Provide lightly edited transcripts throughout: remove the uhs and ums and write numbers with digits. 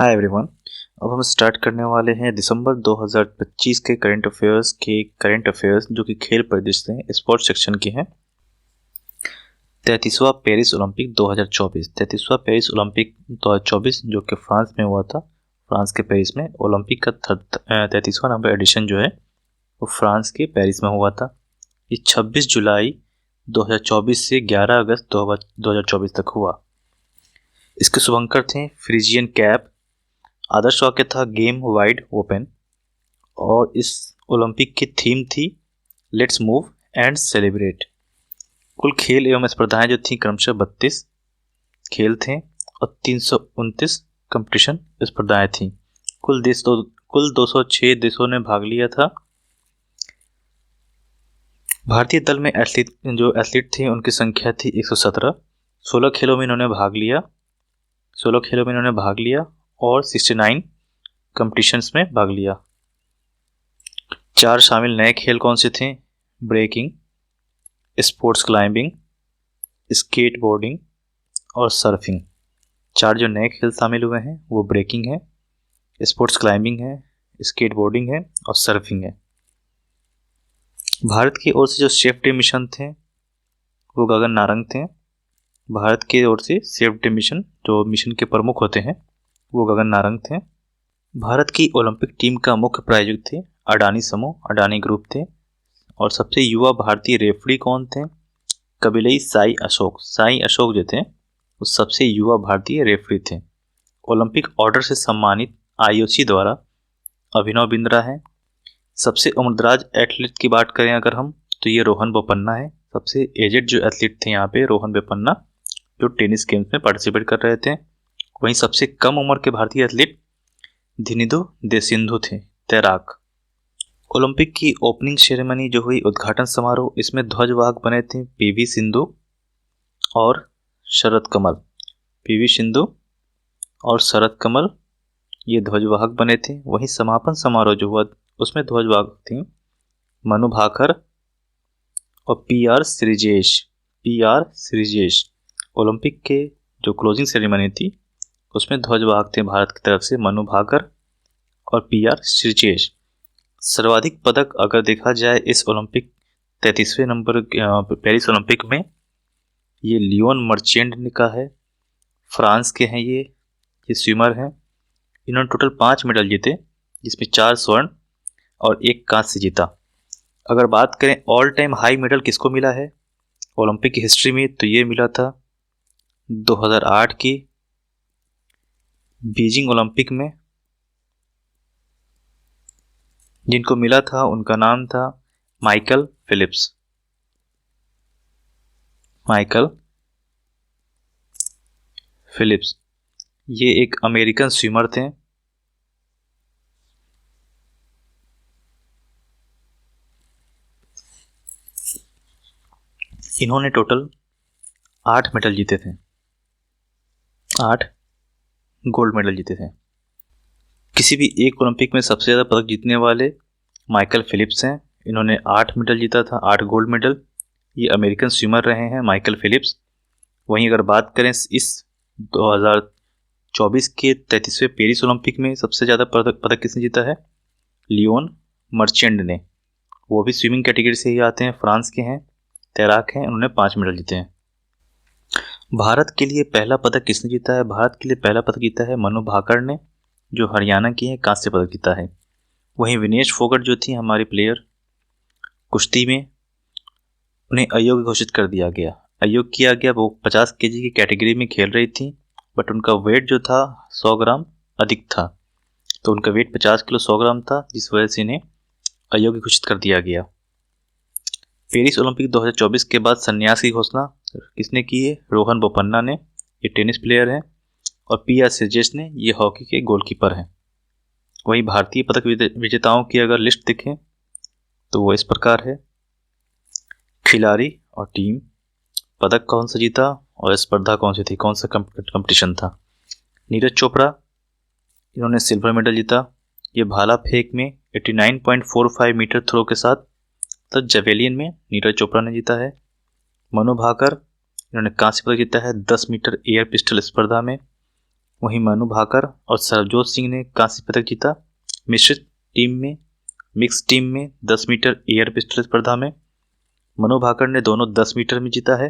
Hi everyone. अब हम start करने वाले हैं दिसंबर 2025 के करंट अफेयर्स जो कि खेल परिदृश्य से स्पोर्ट्स सेक्शन के हैं। 33वां पेरिस ओलंपिक 2024 जो कि फ्रांस में हुआ था। फ्रांस के पेरिस में ओलंपिक का 33वां नंबर एडिशन जो है वो फ्रांस के पेरिस में हुआ था। ये 26 जुलाई 2024 से 11 अगस्त 2024 तक हुआ। इसके शुभंकर थे फ्रिजियन कैप। आदर्श वाक्य था गेम वाइड ओपन और इस ओलंपिक की थीम थी लेट्स मूव एंड सेलिब्रेट। कुल खेल एवं स्पर्धाएं जो थी क्रमशः 32 खेल थे और 329 कंपटीशन स्पर्धाएं थी। कुल 206 देशों ने भाग लिया था। भारतीय दल में एथलीट थे उनकी संख्या थी 117। 16 खेलों में इन्होंने भाग लिया और 69 कंपटीशंस में भाग लिया। 4 शामिल नए खेल कौन से थे? ब्रेकिंग, स्पोर्ट्स क्लाइंबिंग, स्केटबोर्डिंग और सर्फिंग। 4 जो नए खेल शामिल हुए हैं वो ब्रेकिंग है, स्पोर्ट्स क्लाइंबिंग है, स्केटबोर्डिंग है और सर्फिंग है। भारत की ओर से जो सेफ्टी मिशन थे वो गगन नारंग थे। भारत की ओर से सेफ्टी मिशन जो मिशन के प्रमुख होते हैं वो गगन नारंग थे। भारत की ओलंपिक टीम का मुख्य प्रायोजक थे अडानी ग्रुप थे। और सबसे युवा भारतीय रेफरी कौन थे? कबिलई साई अशोक जो थे वो सबसे युवा भारतीय रेफरी थे। ओलंपिक ऑर्डर से सम्मानित आईओसी द्वारा अभिनव बिंद्रा है। सबसे उम्रदराज एथलीट की बात करें अगर हम तो ये रोहन बोपन्ना है। सबसे एजेड जो एथलीट थे यहाँ पे रोहन बोपन्ना जो टेनिस गेम्स में पार्टिसिपेट कर रहे थे। वहीं सबसे कम उम्र के भारतीय एथलीट धिनिधु देसिंधु थे, तैराक। ओलंपिक की ओपनिंग सेरेमनी जो हुई, उद्घाटन समारोह, इसमें ध्वजवाहक बने थे पीवी सिंधु और शरद कमल ये ध्वजवाहक बने थे। वहीं समापन समारोह जो हुआ उसमें ध्वजवाहक थी मनु भाकर और पीआर श्रीजेश। ओलंपिक के जो क्लोजिंग सेरेमनी थी उसमें ध्वजवाहक थे भारत की तरफ से मनु भाकर और पीआर श्रीजेश। सर्वाधिक पदक अगर देखा जाए इस ओलंपिक 33वें नंबर पेरिस ओलंपिक में ये लियोन मर्चेंट का है। फ्रांस के हैं ये स्विमर हैं। इन्होंने टोटल 5 मेडल जीते जिसमें 4 स्वर्ण और 1 कांस्य जीता। अगर बात करें ऑल टाइम हाई मेडल किसको मिला है ओलंपिक की हिस्ट्री में तो ये मिला था 2008 की बीजिंग ओलंपिक में। जिनको मिला था उनका नाम था माइकल फिलिप्स। ये एक अमेरिकन स्विमर थे। इन्होंने टोटल 8 मेडल जीते थे, 8 गोल्ड मेडल जीते थे। किसी भी एक ओलंपिक में सबसे ज़्यादा पदक जीतने वाले माइकल फिलिप्स हैं। इन्होंने 8 मेडल जीता था, 8 गोल्ड मेडल। ये अमेरिकन स्विमर रहे हैं माइकल फिलिप्स। वहीं अगर बात करें इस 2024 के 33वें पेरिस ओलंपिक में सबसे ज़्यादा पदक किसने जीता है? लियोन मर्चेंट ने। वो भी स्विमिंग कैटेगरी से ही आते हैं, फ्रांस के हैं, तैराक हैं। उन्होंने 5 मेडल जीते हैं। भारत के लिए पहला पदक किसने जीता है? भारत के लिए पहला पदक जीता है मनु भाकर ने जो हरियाणा की है, कांस्य पदक जीता है। वहीं विनेश फोगट जो थी हमारी प्लेयर कुश्ती में, उन्हें अयोग्य घोषित कर दिया गया। वो 50 केजी की कैटेगरी में खेल रही थी बट उनका वेट जो था 100 ग्राम अधिक था, तो उनका वेट 50 किलो 100 ग्राम था जिस वजह से इन्हें अयोग्य घोषित कर दिया गया। पेरिस ओलंपिक 2024 के बाद संन्यास की घोषणा किसने की है? रोहन बोपन्ना ने। ये टेनिस प्लेयर हैं। और पीआर श्रीजेश ने, ये हॉकी के गोलकीपर हैं। वहीं भारतीय पदक विजेताओं की अगर लिस्ट देखें तो वो इस प्रकार है। खिलाड़ी और टीम, पदक कौन सा जीता और स्पर्धा कौन सी थी, कौन सा कंपटीशन था? नीरज चोपड़ा, इन्होंने सिल्वर मेडल जीता। ये भाला फेंक में 89.45 मीटर थ्रो के साथ, तो जेवेलियन में नीरज चोपड़ा ने जीता है। मनु भाकर, इन्होंने कांस्य पदक जीता है 10 मीटर एयर पिस्टल स्पर्धा में। वहीं मनु भाकर और सरबजोत सिंह ने कांस्य पदक जीता। मिश्रित टीम में, मिक्स टीम में 10 मीटर एयर पिस्टल स्पर्धा में मनु भाकर ने दोनों 10 मीटर में जीता है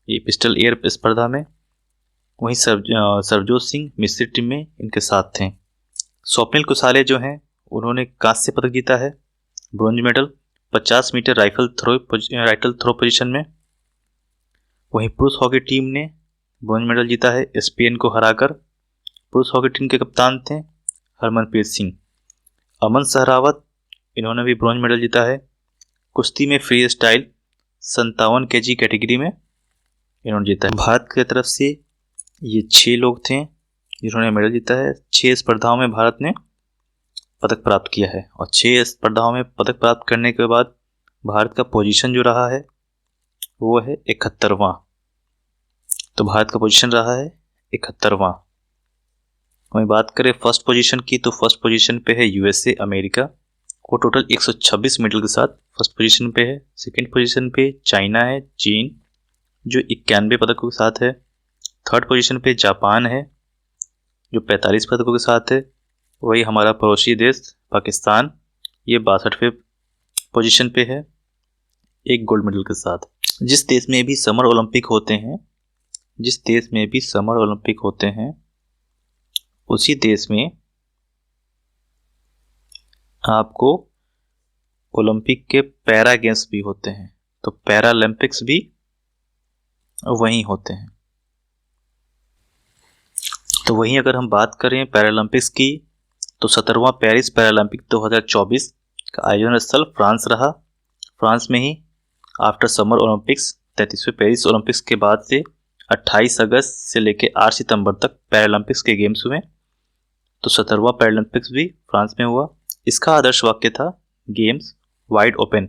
ये पिस्टल एयर स्पर्धा में। वहीं सरबजोत सिंह मिश्रित टीम में इनके साथ थे। स्वप्निल कुसाले जो हैं उन्होंने कांस्य पदक जीता है, bronze medal 50 metre rifle three position में। वहीं पुरुष हॉकी टीम ने ब्रॉन्ज मेडल जीता है स्पेन को हराकर। पुरुष हॉकी टीम के कप्तान थे हरमनप्रीत सिंह। अमन सहरावत, इन्होंने भी ब्रॉन्ज मेडल जीता है। कुश्ती में फ्री स्टाइल 57 kg कैटेगरी में इन्होंने जीता है। भारत की तरफ से ये 6 लोग थे जिन्होंने मेडल जीता है। 6 स्पर्धाओं में भारत ने पदक प्राप्त किया है और 6 स्पर्धाओं में पदक प्राप्त करने के बाद भारत का पोजीशन जो रहा है वो है 71वां। तो भारत का पोजीशन रहा है 71वां। वहीं बात करें फर्स्ट पोजीशन की, तो फर्स्ट पोजीशन पे है यूएसए अमेरिका, वो टोटल 126 मेडल के साथ फर्स्ट पोजीशन पे है। सेकंड पोजीशन पे चाइना है, चीन, जो 91 पदकों के साथ है। थर्ड पोजीशन पे जापान है जो 45 पदकों के साथ है। वही हमारा पड़ोसी देश पाकिस्तान, ये 62वें पोजीशन पे है, एक गोल्ड मेडल के साथ। जिस देश में भी समर ओलंपिक होते हैं उसी देश में आपको ओलंपिक के पैरा गेम्स भी होते हैं, तो पैरालंपिक्स भी वहीं होते हैं। तो वहीं अगर हम बात करें पैरालंपिक्स की, तो 17वां पेरिस पैरालंपिक 2024 का आयोजन स्थल फ्रांस रहा। फ्रांस में ही आफ्टर समर ओलंपिक्स 33वें पेरिस ओलंपिक्स के बाद से 28 अगस्त से लेकर 8 सितंबर तक पैरालंपिक्स के गेम्स हुए। तो 17वां पैरालंपिक्स भी फ्रांस में हुआ। इसका आदर्श वाक्य था गेम्स वाइड ओपन।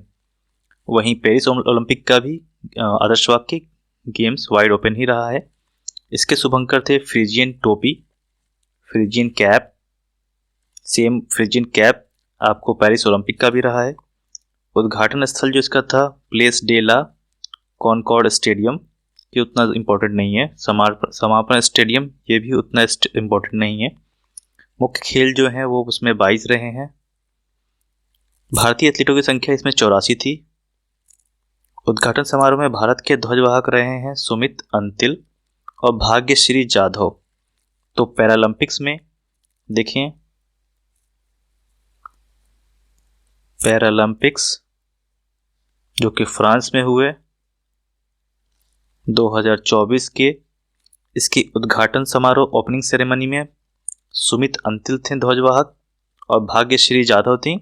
वहीं पेरिस ओलंपिक का भी आदर्श वाक्य गेम्स वाइड ओपन ही रहा है। इसके शुभंकर थे फ्रिजियन टोपी, Phrygian cap, same Phrygian cap आपको पेरिस ओलंपिक का भी रहा है। उद्घाटन स्थल जो इसका था Place de la Concorde stadium, ये उतना इम्पोर्टेंट नहीं है। समापन स्टेडियम ये भी उतना इम्पोर्टेंट नहीं है। मुख्य खेल जो हैं वो उसमें 22 रहे हैं। भारतीय एथलीटों की संख्या इसमें 84 थी। उद्घाटन समारोह में भारत के ध्वजवाहक रहे हैं सुमित अंतिल और भाग्यश्री जाधव। तो पैरालंपिक्स में देखें, पैरालंपिक्स जो कि फ्रांस में हुए 2024 के, इसकी उद्घाटन समारोह ओपनिंग सेरेमनी में सुमित अंतिल थे ध्वजवाहक और भाग्यश्री जाधव थी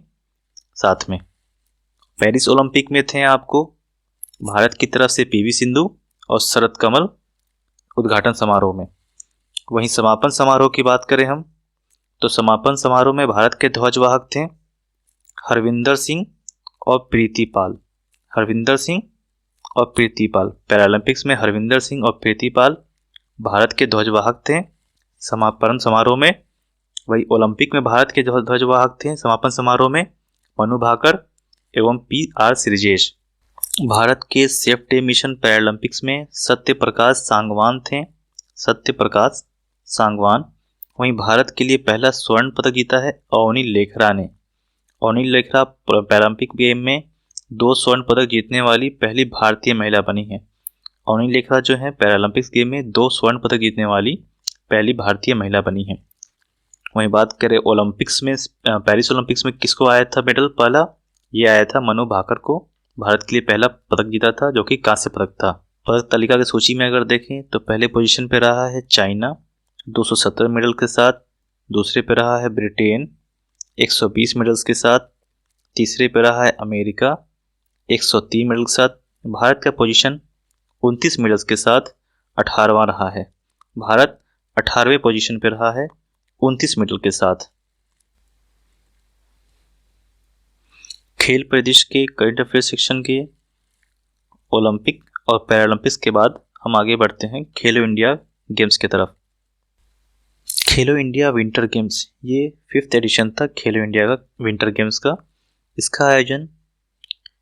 साथ में। पेरिस ओलंपिक में थे आपको भारत की तरफ से पीवी सिंधु और शरद कमल उद्घाटन समारोह में। वहीं समापन समारोह की बात करें हम, तो समापन समारोह में भारत के ध्वजवाहक थे हरविंदर सिंह और प्रीति पाल। हरविंदर सिंह और प्रीति पाल, पैरालंपिक्स में हरविंदर सिंह और प्रीति पाल भारत के ध्वजवाहक थे समापन समारोह में। वही ओलंपिक में भारत के ध्वजवाहक थे समापन समारोह में मनु भाकर एवं PR श्रीजेश। भारत के सेफ्टी मिशन पैरालंपिक्स में सत्यप्रकाश सांगवान थे, सत्यप्रकाश सांगवान। वहीं भारत के लिए पहला स्वर्ण पदक जीता है अवनी लेखरा ने। अवनी लेखरा पैरालंपिक गेम में 2 स्वर्ण पदक जीतने वाली पहली भारतीय महिला बनी है। अवनी लेखरा जो है पैरालंपिक्स गेम में 2 स्वर्ण पदक जीतने वाली पहली भारतीय महिला बनी है। वहीं बात करें ओलंपिक्स में, पेरिस ओलंपिक्स में किसको आया था मेडल पहला, ये आया था मनु भाकर को। भारत के लिए पहला पदक जीता था जो कि कांस्य पदक था। पदक तालिका की सूची में अगर देखें तो पहले पोजीशन पे रहा है चाइना 217 मेडल के साथ, दूसरे पे रहा है ब्रिटेन 120 मेडल्स के साथ, तीसरे पे रहा है अमेरिका 103 मेडल के साथ। भारत का पोजीशन 29 मेडल्स के साथ 18वां रहा है। भारत 18वें पोजीशन पे रहा है 29 मेडल के साथ। खेल परिदृश्य के करंट अफेयर सेक्शन के ओलंपिक और पैरालंपिक्स के बाद हम आगे बढ़ते हैं खेलो इंडिया गेम्स की तरफ। खेलो इंडिया विंटर गेम्स, ये 5th एडिशन था खेलो इंडिया का विंटर गेम्स का। इसका आयोजन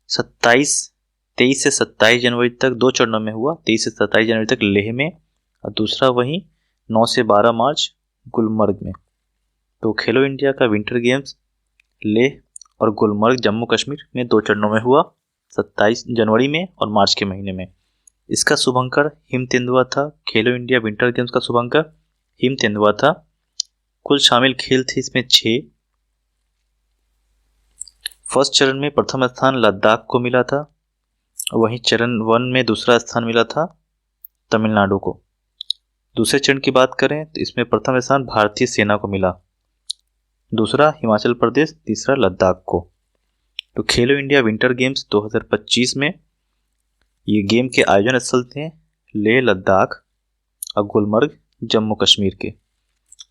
23 से 27 जनवरी तक 2 चरणों में हुआ। 23 से 27 जनवरी तक लेह में और दूसरा वहीं 9 से 12 मार्च गुलमर्ग में। तो खेलो इंडिया का विंटर गेम्स लेह और गुलमर्ग जम्मू कश्मीर में 2 चरणों में हुआ, 27 जनवरी में और मार्च के महीने में। इसका शुभंकर हिम तेंदुआ था। खेलो इंडिया विंटर गेम्स का शुभंकर हिम तेंदुआ था। कुल शामिल खेल थे इसमें 6। फर्स्ट चरण में प्रथम स्थान लद्दाख को मिला था, वहीं चरण 1 में दूसरा स्थान मिला था तमिलनाडु को। दूसरे चरण की बात करें तो इसमें प्रथम स्थान भारतीय सेना को मिला, दूसरा हिमाचल प्रदेश, तीसरा लद्दाख को। तो खेलो इंडिया विंटर गेम्स 2025 में ये गेम के आयोजन स्थल थे लेह लद्दाख और गुलमर्ग जम्मू कश्मीर के।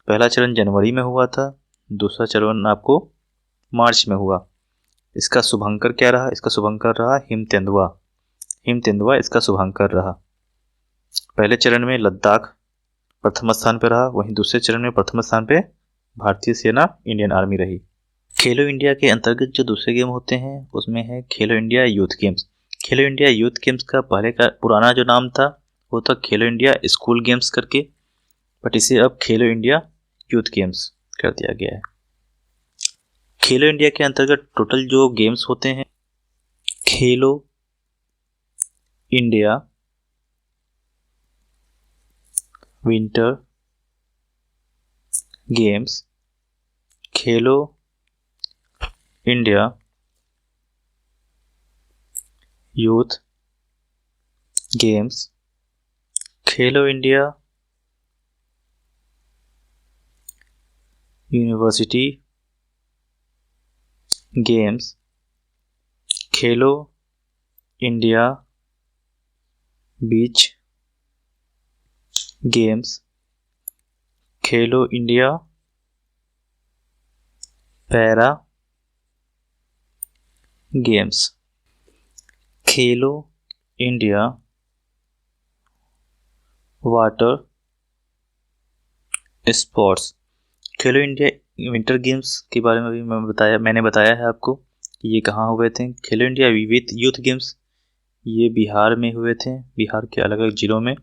पहला चरण जनवरी में हुआ था, दूसरा चरण आपको मार्च में हुआ। इसका शुभंकर क्या रहा? इसका शुभंकर रहा हिम तेंदुआ। हिम तेंदुआ इसका शुभंकर रहा। पहले चरण में लद्दाख प्रथम स्थान पर रहा, वहीं दूसरे चरण में प्रथम स्थान पे भारतीय सेना इंडियन आर्मी रही। खेलो इंडिया के अंतर्गत जो दूसरे गेम होते हैं उसमें है खेलो इंडिया यूथ गेम्स। खेलो इंडिया यूथ गेम्स का पहले का पुराना जो नाम था वो था खेलो इंडिया स्कूल गेम्स करके, बट इसे अब खेलो इंडिया यूथ गेम्स कर दिया गया है। खेलो इंडिया के अंतर्गत टोटल जो गेम्स होते हैं खेलो इंडिया विंटर गेम्स, खेलो इंडिया यूथ गेम्स, खेलो इंडिया यूनिवर्सिटी गेम्स, खेलो इंडिया बीच गेम्स, खेलो इंडिया पैरा गेम्स, खेलो इंडिया वाटर स्पोर्ट्स। खेलो इंडिया विंटर गेम्स के बारे में भी मैंने बताया है आपको कि ये कहाँ हुए थे। खेलो इंडिया विविध यूथ गेम्स ये बिहार में हुए थे, बिहार के अलग अलग जिलों में।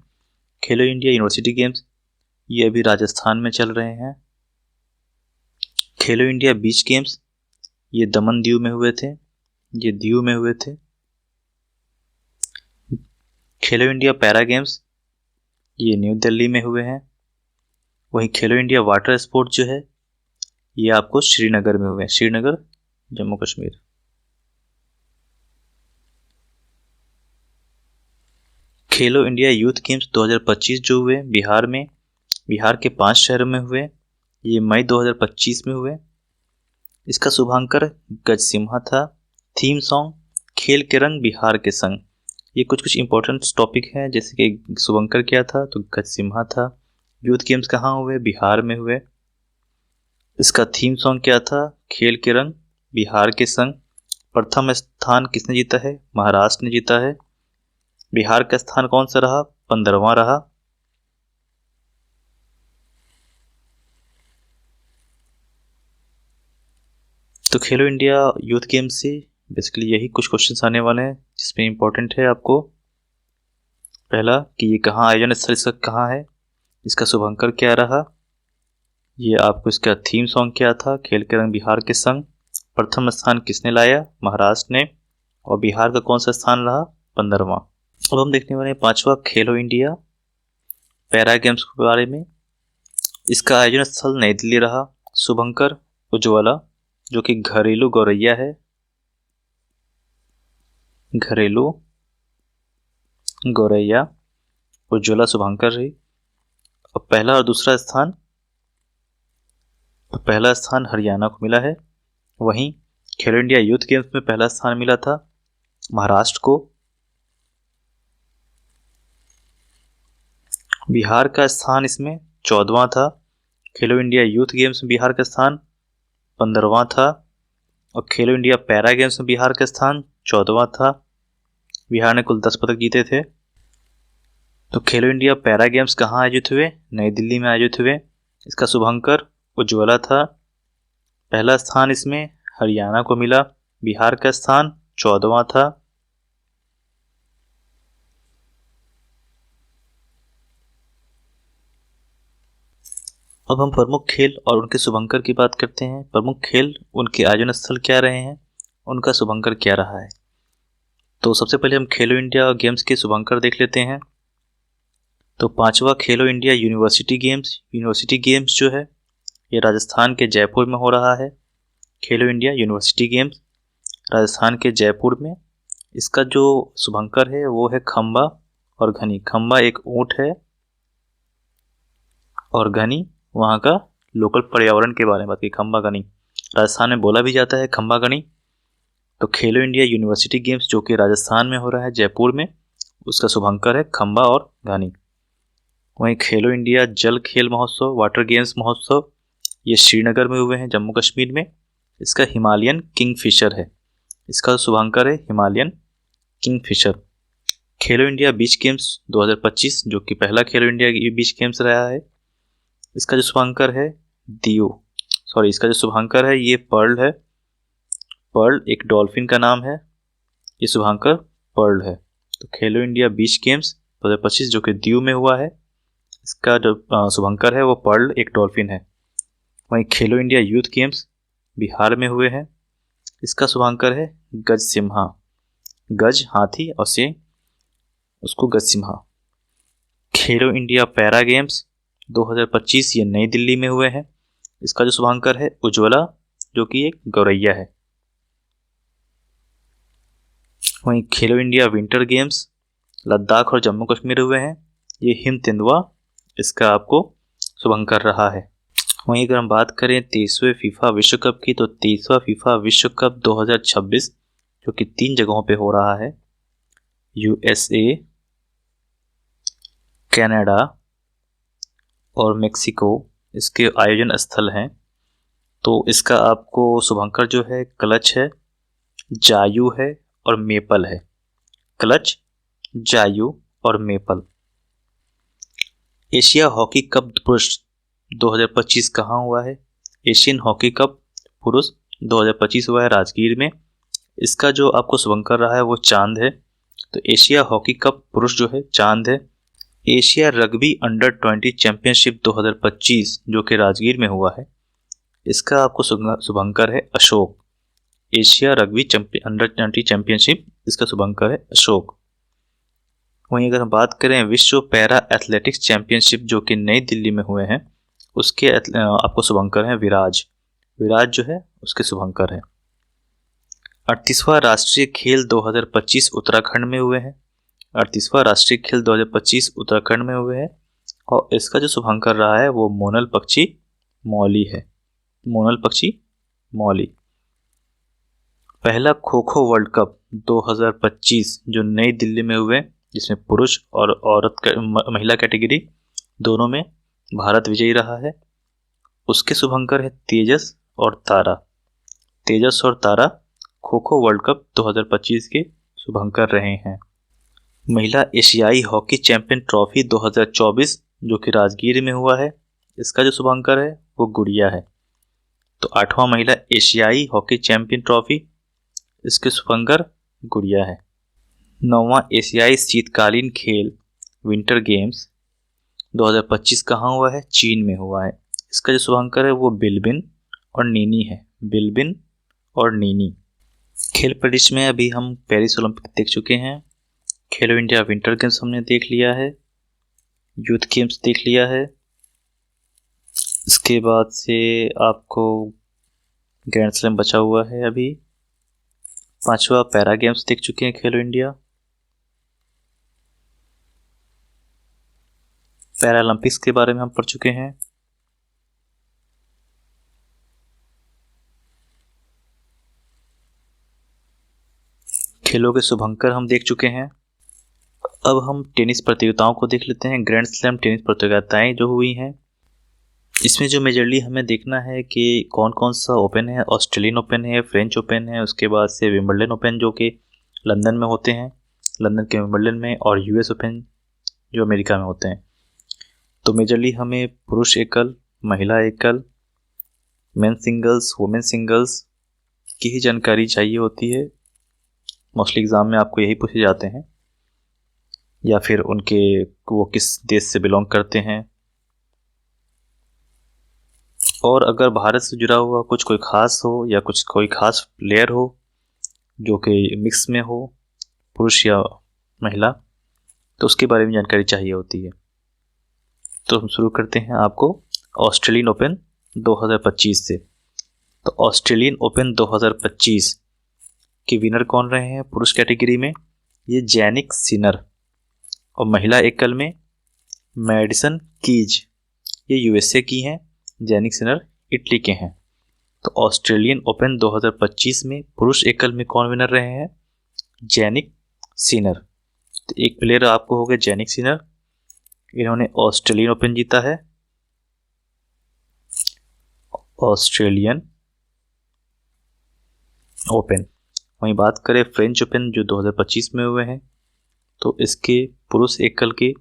खेलो इंडिया यूनिवर्सिटी गेम्स ये अभी राजस्थान में चल रहे हैं। खेलो इंडिया बीच गेम्स ये दमन दीव में हुए थे, ये दीव में हुए थे। खेलो इंडिया पैरा गेम्स ये न्यू दिल्ली में हुए हैं। वहीं खेलो इंडिया वाटर स्पोर्ट जो है ये आपको श्रीनगर में हुए हैं, श्रीनगर जम्मू कश्मीर। खेलो इंडिया यूथ गेम्स 2025 जो हुए बिहार में, बिहार के 5 शहरों में हुए, ये मई 2025 में हुए। इसका शुभांकर गजसिम्हा था। थीम सॉन्ग खेल के रंग बिहार के संग। ये कुछ इंपॉर्टेंट टॉपिक हैं, जैसे कि शुभंकर क्या था तो गजसिम्हा था। यूथ गेम्स कहाँ हुए? बिहार में हुए। इसका थीम सॉन्ग क्या था? खेल के रंग बिहार के संग। प्रथम स्थान किसने जीता है? महाराष्ट्र ने जीता है। बिहार का स्थान कौन सा रहा? 15वां रहा। तो खेलो इंडिया यूथ गेम्स से बेसिकली यही कुछ क्वेश्चंस आने वाले हैं जिसमें इंपॉर्टेंट है आपको पहला कि ये कहाँ आयोजन स्थल इसका कहाँ है, इसका शुभंकर क्या रहा, ये आपको इसका थीम सॉन्ग क्या था खेल के रंग बिहार के संग, प्रथम स्थान किसने लाया? महाराष्ट्र ने, और बिहार का कौन सा स्थान रहा? 15वां। अब हम देखने वाले हैं 5वां खेलो इंडिया पैरा गेम्स के बारे में। इसका आयोजन स्थल नई दिल्ली रहा। शुभंकर उज्ज्वला जो कि घरेलू गौरैया है, घरेलू गौरैया उज्ज्वला शुभंकर रही। और पहला और दूसरा स्थान, पहला स्थान हरियाणा को मिला है। वहीं खेलो इंडिया यूथ गेम्स में पहला स्थान मिला था महाराष्ट्र को। बिहार का स्थान इसमें 14वां था। खेलो इंडिया यूथ गेम्स में बिहार का स्थान 15वां था और खेलो इंडिया पैरा गेम्स में बिहार का स्थान 14वां था। बिहार ने कुल 10 पदक जीते थे। तो खेलो इंडिया पैरा गेम्स कहाँ आयोजित हुए? नई दिल्ली में आयोजित हुए। इसका शुभंकर उज्ज्वला था। पहला स्थान इसमें हरियाणा को मिला। बिहार का स्थान 14वां था। अब हम प्रमुख खेल और उनके शुभंकर की बात करते हैं। प्रमुख खेल, उनके आयोजन स्थल क्या रहे हैं, उनका शुभंकर क्या रहा है। तो सबसे पहले हम खेलो इंडिया गेम्स के शुभंकर देख लेते हैं। तो 5वां खेलो इंडिया यूनिवर्सिटी गेम्स जो है ये राजस्थान के जयपुर में हो रहा है। खेलो इंडिया यूनिवर्सिटी गेम्स राजस्थान के जयपुर में। इसका जो शुभंकर है वो है खंबा और घनी। खंबा एक ऊंट है और घनी वहाँ का लोकल पर्यावरण के बारे में बात की। खंबा घनी राजस्थान में बोला भी जाता है, खंबा घनी। तो खेलो इंडिया यूनिवर्सिटी गेम्स जो कि राजस्थान में हो रहा है जयपुर में, उसका शुभंकर है खंबा और घनी। वहीं खेलो इंडिया जल खेल महोत्सव, वाटर गेम्स महोत्सव, ये श्रीनगर में हुए हैं जम्मू कश्मीर में। इसका हिमालयन किंगफिशर है। इसका शुभंकर है हिमालयन किंगफिशर। खेलो इंडिया बीच गेम्स 2025 जो कि पहला खेलो इंडिया बीच गेम्स रहा है, इसका जो शुभंकर है इसका जो शुभंकर है ये पर्ल है। पर्ल एक डॉल्फिन का नाम है, ये शुभंकर पर्ल है। तो खेलो इंडिया बीच गेम्स 2025 जो कि दीव में हुआ है, इसका जो शुभंकर है वो पर्ल एक डॉल्फिन है। वहीं खेलो इंडिया यूथ गेम्स बिहार में हुए हैं, इसका शुभंकर है गज सिम्हा। गज हाथी और सिंह, उसको गज सिम्हा। खेलो इंडिया पैरा गेम्स 2025 ये नई दिल्ली में हुए हैं, इसका जो शुभंकर है उज्ज्वला जो कि एक गौरैया है। वहीं खेलो इंडिया विंटर गेम्स लद्दाख और जम्मू कश्मीर हुए हैं, ये हिम तेंदुआ इसका आपको शुभंकर रहा है। वहीं अगर हम बात करें 23वें फीफा विश्व कप की, तो 23वां फीफा विश्व कप 2026 जो कि 3 जगहों पे हो रहा है, USA, कनाडा और मेक्सिको इसके आयोजन स्थल हैं। तो इसका आपको शुभंकर जो है क्लच है, जायु है और मेपल है। क्लच, जायु और मेपल। एशिया हॉकी कप पुरुष 2025 कहाँ हुआ है? एशियन हॉकी कप पुरुष 2025 हुआ है राजगीर में। इसका जो आपको शुभंकर रहा है वो चांद है। तो एशिया हॉकी कप पुरुष जो है चांद है। एशिया रग्बी अंडर 20 चैंपियनशिप 2025 जो कि राजगीर में हुआ है, इसका आपको शुभंकर है Ashok. Asia rugby under 20 championship, इसका शुभंकर है अशोक। वहीं अगर हम बात करें विश्व पैरा एथलेटिक्स चैंपियनशिप जो कि नई दिल्ली में हुए हैं, उसके आपको शुभंकर है विराज। विराज जो है उसके शुभंकर है। 38वां राष्ट्रीय खेल 2025 उत्तराखंड में हुए हैं। 38वां राष्ट्रीय खेल 2025 उत्तराखंड में हुए हैं और इसका जो शुभंकर रहा है वो मोनल पक्षी मौली है। मोनल पक्षी मौली। पहला खो खो वर्ल्ड कप 2025 जो नई दिल्ली में हुए, जिसमें पुरुष और महिला कैटेगरी दोनों में भारत विजयी रहा है, उसके शुभंकर है तेजस और तारा। तेजस और तारा खो खो वर्ल्ड कप 2025 के शुभंकर रहे हैं। महिला एशियाई हॉकी चैंपियन ट्रॉफी 2024 जो कि राजगीर में हुआ है, इसका जो शुभंकर है वो गुड़िया है। तो 8वां महिला एशियाई हॉकी चैंपियन ट्रॉफी, इसके शुभंकर गुड़िया है। 9वां एशियाई शीतकालीन खेल विंटर गेम्स 2025 कहाँ हुआ है? चीन में हुआ है। इसका जो शुभंकर है वो बिलबिन और नीनी है। बिलबिन और नीनी। खेल परिदृश्य में अभी हम पेरिस ओलंपिक देख चुके हैं, खेलो इंडिया विंटर गेम्स हमने देख लिया है, यूथ गेम्स देख लिया है। इसके बाद से आपको ग्रैंड स्लैम बचा हुआ है अभी। 5वां पैरा गेम्स देख चुके हैं खेलो इंडिया। पैरालंपिक्स के बारे में हम पढ़ चुके हैं। खेलों के शुभंकर हम देख चुके हैं। अब हम टेनिस प्रतियोगिताओं को देख लेते हैं। ग्रैंड स्लैम टेनिस प्रतियोगिताएं जो हुई हैं, इसमें जो मेजरली हमें देखना है कि कौन कौन सा ओपन है। ऑस्ट्रेलियन ओपन है, फ्रेंच ओपन है, उसके बाद से विंबलडन ओपन जो कि लंदन में होते हैं, लंदन के विंबलडन में, और US ओपन जो अमेरिका में होते हैं। तो मेजरली हमें पुरुष एकल, महिला एकल, मेन सिंगल्स, वुमेन सिंगल्स की ही जानकारी चाहिए होती है। मोस्टली एग्ज़ाम में आपको यही पूछे जाते हैं, या फिर उनके वो किस देश से बिलोंग करते हैं। और अगर भारत से जुड़ा हुआ कुछ कोई खास हो या कुछ कोई खास प्लेयर हो जो कि मिक्स में हो, पुरुष या महिला, तो उसके बारे में जानकारी चाहिए होती है। तो हम शुरू करते हैं आपको ऑस्ट्रेलियन ओपन 2025 से। तो ऑस्ट्रेलियन ओपन 2025 के विनर कौन रहे हैं पुरुष कैटेगरी में? ये जैनिक सिनर। और महिला एकल में मैडिसन कीज, ये यूएसए की हैं, जैनिक सिनर इटली के हैं। तो ऑस्ट्रेलियन ओपन 2025 में पुरुष एकल में कौन विनर रहे हैं? Jannik Sinner. तो एक प्लेयर आपको हो गया जैनिक सिनर, इन्होंने ऑस्ट्रेलियन ओपन जीता है। Australian open. वहीं बात करें फ्रेंच ओपन जो 2025 में हुए हैं, तो इसके पुरुष एकल के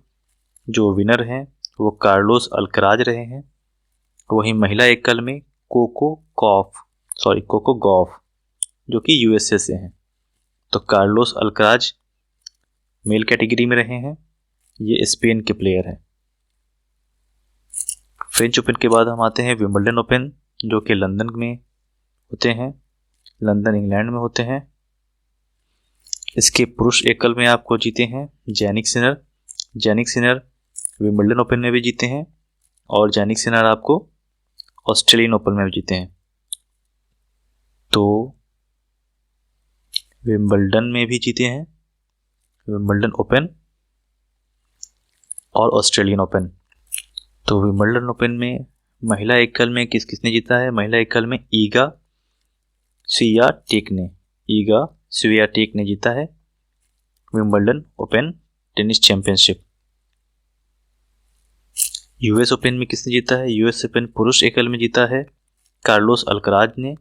जो विनर हैं वो कार्लोस अल्कराज रहे हैं। वहीं महिला एकल में कोको गॉफ जो कि यूएसए से हैं। तो कार्लोस अल्कराज मेल कैटेगरी में रहे हैं, ये स्पेन के प्लेयर हैं। फ्रेंच ओपन के बाद हम आते हैं विंबलडन ओपन जो कि लंदन में होते हैं, लंदन इंग्लैंड में होते हैं। इसके पुरुष एकल में आपको जीते हैं जैनिक सिनर विंबलडन ओपन में भी जीते हैं, और जैनिक सिनर आपको ऑस्ट्रेलियन ओपन में भी जीते हैं। तो विंबलडन में भी जीते हैं, विंबलडन ओपन और ऑस्ट्रेलियन ओपन। तो विंबलडन ओपन में महिला एकल में किसने जीता है? महिला एकल में ईगा स्वियाटेक ने जीता है Wimbledon open tennis championship. US open में किसने जीता है? यूएस ओपन पुरुष एकल में जीता है कार्लोस अल्कराज ने,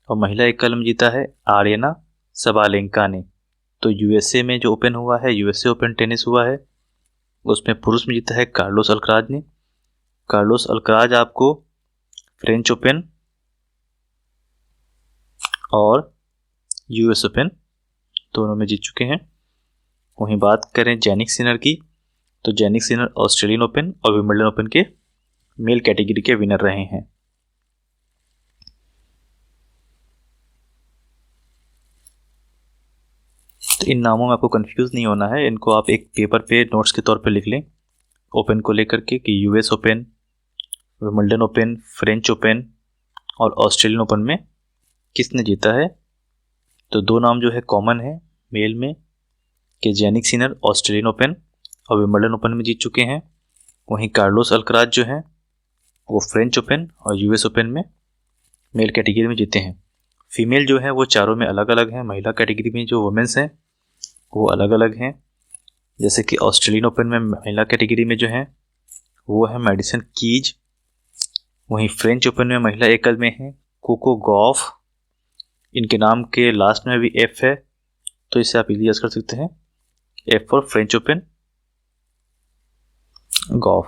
और महिला एकल में जीता है आर्यना सबालेंका ने। तो यूएसए में जो ओपन हुआ है, यूएसए ओपन टेनिस हुआ है, उसमें पुरुष में जीता है कार्लोस अल्कराज ने। कार्लोस अल्कराज आपको फ्रेंच ओपन और यूएस ओपन दोनों में जीत चुके हैं। वहीं बात करें जैनिक सिनर की, तो जैनिक सिनर ऑस्ट्रेलियन ओपन और विंबलडन ओपन के मेल कैटेगरी के विनर रहे हैं। तो इन नामों में आपको कंफ्यूज नहीं होना है, इनको आप एक पेपर पे नोट्स के तौर पे लिख लें ओपन को लेकर के कि US open, Wimbledon open, French open और ऑस्ट्रेलियन ओपन में किसने जीता है। तो दो नाम जो है कॉमन है मेल में कि जैनिक सिनर ऑस्ट्रेलियन ओपन और विंबलडन ओपन में जीत चुके हैं। वहीं कार्लोस अल्कराज जो हैं वो फ्रेंच ओपन और यूएस ओपन में मेल कैटेगरी में जीते हैं। फीमेल जो है वो चारों में अलग अलग हैं। महिला कैटेगरी में जो वुमेंस हैं वो अलग अलग हैं, जैसे कि ऑस्ट्रेलियन ओपन में महिला कैटेगरी में जो है वो है मैडिसन कीज। वहीं फ्रेंच ओपन में महिला एकल में है कोको गॉफ, इनके नाम के लास्ट में भी एफ है, तो इसे आप इजीली याद कर सकते हैं, F for French Open Gauff.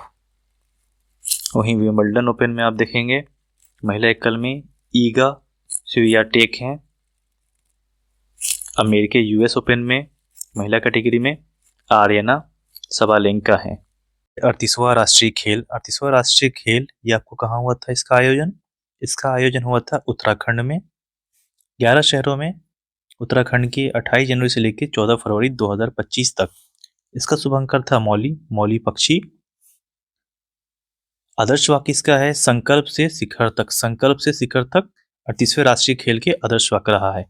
वहीं विंबलडन ओपन में आप देखेंगे महिला एकल में ईगा स्वियाटेक हैं। अमेरिकी यूएस ओपन में महिला कैटेगरी में आर्यना सबालेंका है। 38वां राष्ट्रीय खेल ये आपको कहाँ हुआ था? इसका आयोजन हुआ था उत्तराखंड में, 11 शहरों में, उत्तराखंड के 28 जनवरी से लेकर 14 फरवरी 2025 तक। इसका शुभांकर था मौली पक्षी। आदर्श वाक्य इसका है संकल्प से शिखर तक 38वें राष्ट्रीय खेल के आदर्श वाक्य रहा है।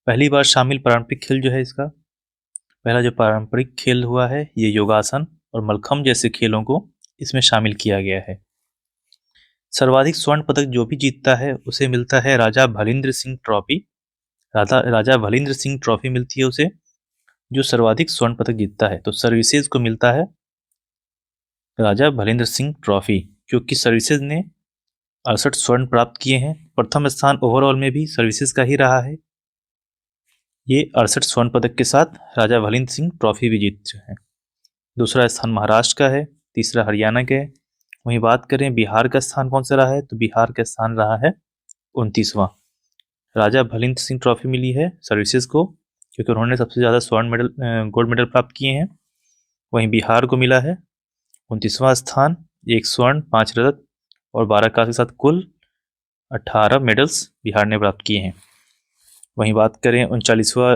पहली बार शामिल पारंपरिक खेल जो है, इसका पहला जो पारंपरिक खेल हुआ है ये योगासन और मलखम्ब जैसे खेलों को इसमें शामिल किया गया है। सर्वाधिक स्वर्ण पदक जो भी जीतता है उसे मिलता है राजा भलिंद्र सिंह ट्रॉफी मिलती है उसे, जो सर्वाधिक स्वर्ण पदक जीतता है। तो सर्विसेज को मिलता है राजा भलिंद्र सिंह ट्रॉफी, क्योंकि सर्विसेज ने 68 स्वर्ण प्राप्त किए हैं। प्रथम स्थान ओवरऑल में भी सर्विसेज का ही रहा है, ये 68 स्वर्ण पदक के साथ राजा भलिंद्र सिंह ट्रॉफी भी जीत हैं। दूसरा स्थान महाराष्ट्र का है, तीसरा हरियाणा का है। वहीं बात करें बिहार का स्थान कौन सा रहा है, तो बिहार का स्थान रहा है 29वां। राजा भलिंद्र सिंह ट्रॉफी मिली है सर्विसेज को, क्योंकि उन्होंने सबसे ज़्यादा गोल्ड मेडल प्राप्त किए हैं। वहीं बिहार को मिला है 29वां स्थान, 1 स्वर्ण, 5 रजत और 12 कांस्य के साथ कुल 18 मेडल्स बिहार ने प्राप्त किए हैं। वहीं बात करें 39वां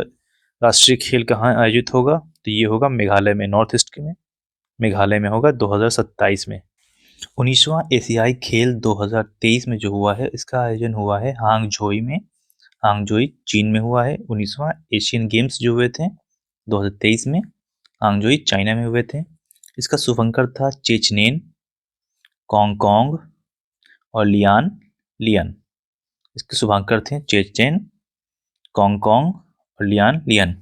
राष्ट्रीय खेल कहाँ आयोजित होगा, तो ये होगा मेघालय में, नॉर्थ ईस्ट में मेघालय में होगा 2027 में। 19वां एशियाई खेल 2023 में जो हुआ है, इसका आयोजन हुआ है हांगझोई में, हांगझोई चीन में हुआ है। 19वां एशियन गेम्स जो हुए थे 2023 में, हांगझोई चाइना में हुए थे। इसका शुभंकर था चेचनेन, कॉन्ग और लियान लियन। इसके शुभांकर थे चेचेन, कॉन्ग और लियन।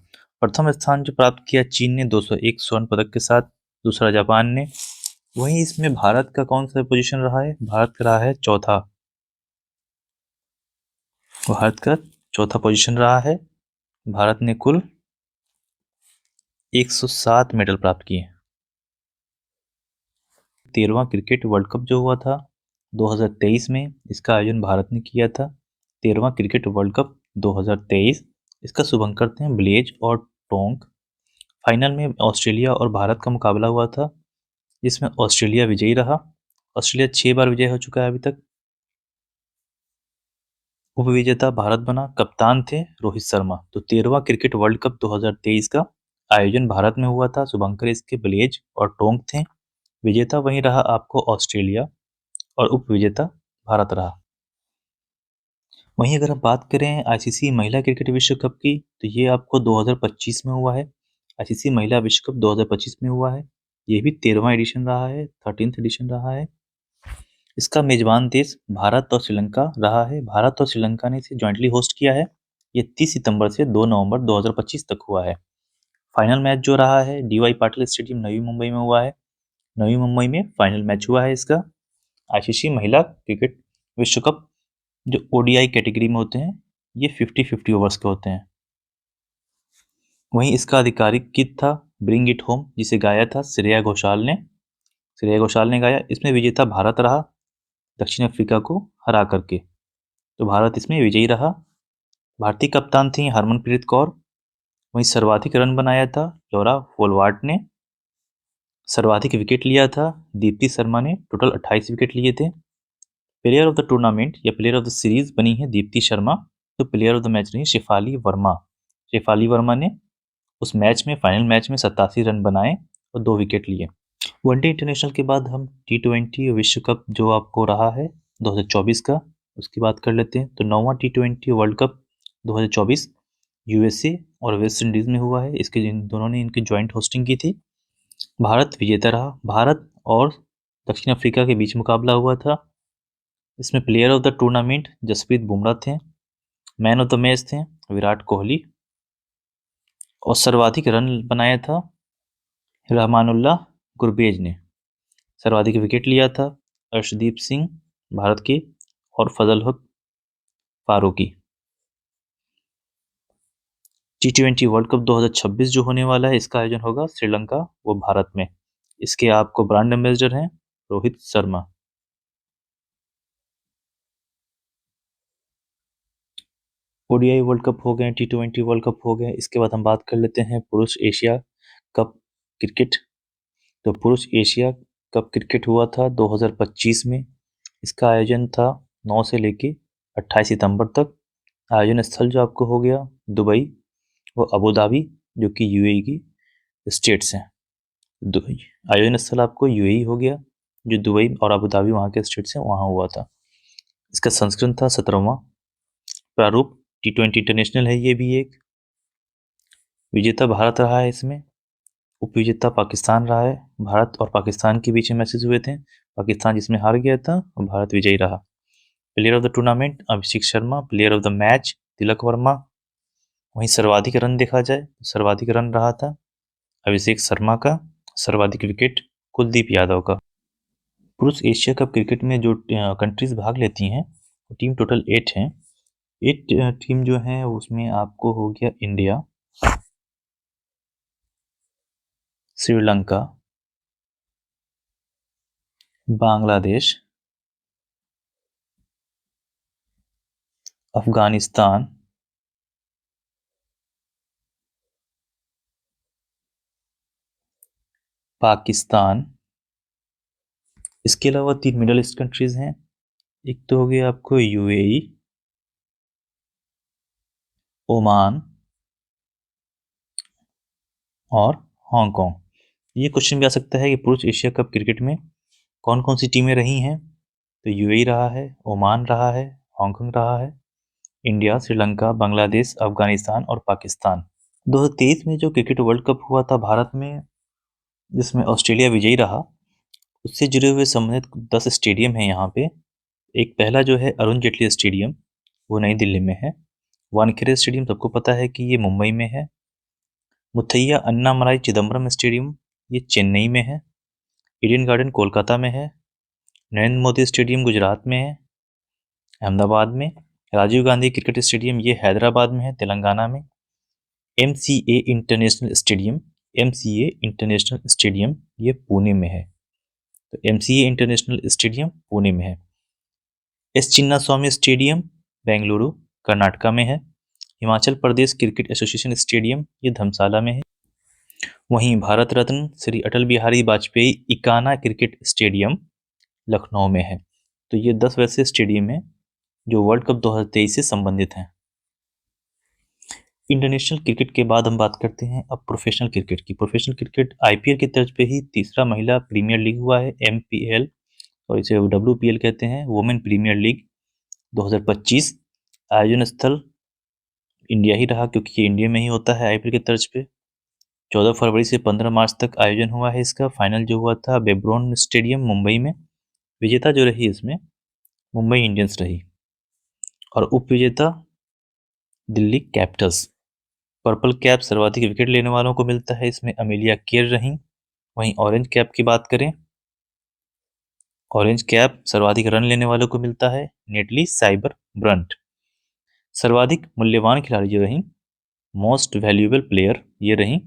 प्रथम स्थान जो प्राप्त किया चीन ने 201 स्वर्ण पदक के साथ, दूसरा जापान ने। वहीं इसमें भारत का कौन सा पोजीशन रहा है, भारत का रहा है चौथा, भारत का चौथा पोजीशन रहा है। भारत ने कुल 107 मेडल प्राप्त किए। 13वां क्रिकेट वर्ल्ड कप जो हुआ था 2023 में, इसका आयोजन भारत ने किया था। 13वां क्रिकेट वर्ल्ड कप 2023, इसका शुभंकर थे ब्लेज और टोंक। फाइनल में ऑस्ट्रेलिया और भारत का मुकाबला हुआ था, जिसमें ऑस्ट्रेलिया विजयी रहा। ऑस्ट्रेलिया 6 बार विजय हो चुका है अभी तक। उपविजेता भारत बना, कप्तान थे रोहित शर्मा। तो 13वां क्रिकेट वर्ल्ड कप 2023 का आयोजन भारत में हुआ था। शुभंकर इसके ब्लेज और टोंक थे। विजेता वहीं रहा आपको ऑस्ट्रेलिया, और उपविजेता भारत रहा। वहीं अगर हम बात करें आईसीसी महिला क्रिकेट विश्व कप की, तो ये आपको 2025 में हुआ है। आईसीसी महिला विश्व कप 2025 में हुआ है। ये भी 13वां एडिशन रहा है, 13th एडिशन रहा है। इसका मेजबान देश भारत और श्रीलंका रहा है। भारत और श्रीलंका ने इसे ज्वाइंटली होस्ट किया है। ये 30 सितंबर से 2 नवंबर 2025 तक हुआ है। फाइनल मैच जो रहा है डीवाई पाटिल स्टेडियम नवी मुंबई में हुआ है। नवी मुंबई में फाइनल मैच हुआ है इसका। आईसीसी महिला क्रिकेट विश्व कप जो ओडीआई कैटेगरी में होते हैं, ये 50-50 ओवर्स के होते हैं। वहीं इसका आधिकारिक गीत था ब्रिंग इट होम, जिसे गाया था श्रेया घोषाल ने। श्रेया घोषाल ने गाया। इसमें विजेता भारत रहा, दक्षिण अफ्रीका को हरा करके। तो भारत इसमें विजयी रहा। भारतीय कप्तान थी हरमनप्रीत कौर। वहीं सर्वाधिक रन बनाया था लॉरा वोलवार्ट ने। सर्वाधिक विकेट लिया था दीप्ति शर्मा ने, टोटल 28 विकेट लिए थे। प्लेयर ऑफ द टूर्नामेंट या प्लेयर ऑफ द सीरीज बनी है दीप्ति शर्मा। तो प्लेयर ऑफ द मैच रही शेफाली वर्मा। शेफाली वर्मा ने उस मैच में, फाइनल मैच में 87 रन बनाए और 2 विकेट लिए। वनडे इंटरनेशनल के बाद हम T20 विश्व कप जो आपको रहा है 2024 का, उसकी बात कर लेते हैं। तो 9वां T20 वर्ल्ड कप 2024 यूएसए और वेस्ट इंडीज में हुआ है। इसके दोनों ने इनकी ज्वाइंट होस्टिंग की थी। भारत विजेता रहा। भारत और दक्षिण अफ्रीका के बीच मुकाबला हुआ था। इसमें player of the tournament Jasprit Bumrah थे। मैन ऑफ द मैच थे विराट कोहली। और सर्वाधिक रन बनाया था रहमानुल्लाह गुरबेज ने। सर्वाधिक विकेट लिया था अर्शदीप सिंह भारत के और फजल हक फारूकी। T20 वर्ल्ड कप 2026 जो होने वाला है, इसका आयोजन होगा श्रीलंका व भारत में। इसके आपको ब्रांड एम्बेसडर हैं Rohit Sharma. ODI world cup हो गए, T20 वर्ल्ड कप हो गए। इसके बाद हम बात कर लेते हैं पुरुष एशिया कप क्रिकेट। तो पुरुष एशिया कप क्रिकेट हुआ था 2025 में। इसका आयोजन था 9 से लेके 28 सितंबर तक। आयोजन स्थल जो आपको हो गया दुबई व अबू धाबी, जो कि यूएई की स्टेट्स हैं। आयोजन स्थल आपको यूएई हो गया, जो दुबई और अबू धाबी वहाँ के स्टेट्स हैं, वहाँ हुआ था। इसका संस्करण था 17वां प्रारूप। T20 इंटरनेशनल है ये भी एक। विजेता भारत रहा है इसमें। उपविजेता पाकिस्तान रहा है। भारत और पाकिस्तान के बीच में मैचेस हुए थे। पाकिस्तान जिसमें हार गया था और भारत विजयी रहा। Player of the tournament Abhishek Sharma. Player of the match Tilak Varma. वहीं सर्वाधिक रन देखा जाए तो सर्वाधिक रन रहा था अभिषेक शर्मा का। सर्वाधिक विकेट कुलदीप यादव का। पुरुष एशिया कप क्रिकेट में जो कंट्रीज भाग लेती हैं, टीम टोटल 8 हैं। 8 टीम जो है उसमें आपको हो गया इंडिया, श्रीलंका, बांग्लादेश, अफगानिस्तान, पाकिस्तान। इसके अलावा 3 मिडल ईस्ट कंट्रीज हैं एक तो हो गया आपको यूएई, ओमान और हांगकांग। ये क्वेश्चन भी आ सकता है कि पुरुष एशिया कप क्रिकेट में कौन कौन सी टीमें रही हैं। तो यूएई रहा है, ओमान रहा है, हांगकांग रहा है, इंडिया, श्रीलंका, बांग्लादेश, अफगानिस्तान और पाकिस्तान। 2023 में जो क्रिकेट वर्ल्ड कप हुआ था भारत में, जिसमें ऑस्ट्रेलिया विजयी रहा, उससे जुड़े हुए संबंधित 10 स्टेडियम हैं यहाँ पे। एक पहला जो है अरुण जेटली स्टेडियम, वो नई दिल्ली में है। वानखेड़े स्टेडियम सबको पता है कि ये मुंबई में है। मुथैया अन्नामलाई चिदम्बरम स्टेडियम, ये चेन्नई में है। ईडन गार्डन कोलकाता में है। नरेंद्र मोदी स्टेडियम गुजरात में है, अहमदाबाद में। राजीव गांधी क्रिकेट स्टेडियम, ये हैदराबाद में है, तेलंगाना में। MCA international stadium, MCA international stadium, ये पुणे में है। तो एमसीए इंटरनेशनल स्टेडियम पुणे में है। एस चिन्नास्वामी स्टेडियम बेंगलुरु कर्नाटका में है। Himachal Pradesh cricket association stadium, ये धर्मशाला में है। वहीं भारत रत्न श्री अटल बिहारी वाजपेयी इकाना क्रिकेट स्टेडियम लखनऊ में है। तो ये 10 वैसे स्टेडियम हैं जो वर्ल्ड कप 2023 से संबंधित हैं। इंटरनेशनल क्रिकेट के बाद हम बात करते हैं अब प्रोफेशनल क्रिकेट की। प्रोफेशनल क्रिकेट आईपीएल की तर्ज पे ही तीसरा महिला प्रीमियर लीग हुआ है, एमपीएल, और इसे डब्ल्यूपीएल कहते हैं, वुमेन प्रीमियर लीग 2025। आयोजन स्थल इंडिया ही रहा, क्योंकि ये इंडिया में ही होता है आईपीएल के तर्ज पे। 14 फरवरी से 15 मार्च तक आयोजन हुआ है इसका। फाइनल जो हुआ था बेब्रोन स्टेडियम मुंबई में। विजेता जो रही इसमें मुंबई इंडियंस रही, और उप विजेता दिल्ली कैपिटल्स। पर्पल कैप सर्वाधिक विकेट लेने वालों को मिलता है, इसमें अमेलिया केर रहीं। वहीं ऑरेंज कैप की बात करें, ऑरेंज कैप सर्वाधिक रन लेने वालों को मिलता है, नेटली साइबर ब्रंट। सर्वाधिक मूल्यवान खिलाड़ी जो रहीं, मोस्ट वैल्यूएबल प्लेयर, ये रहीं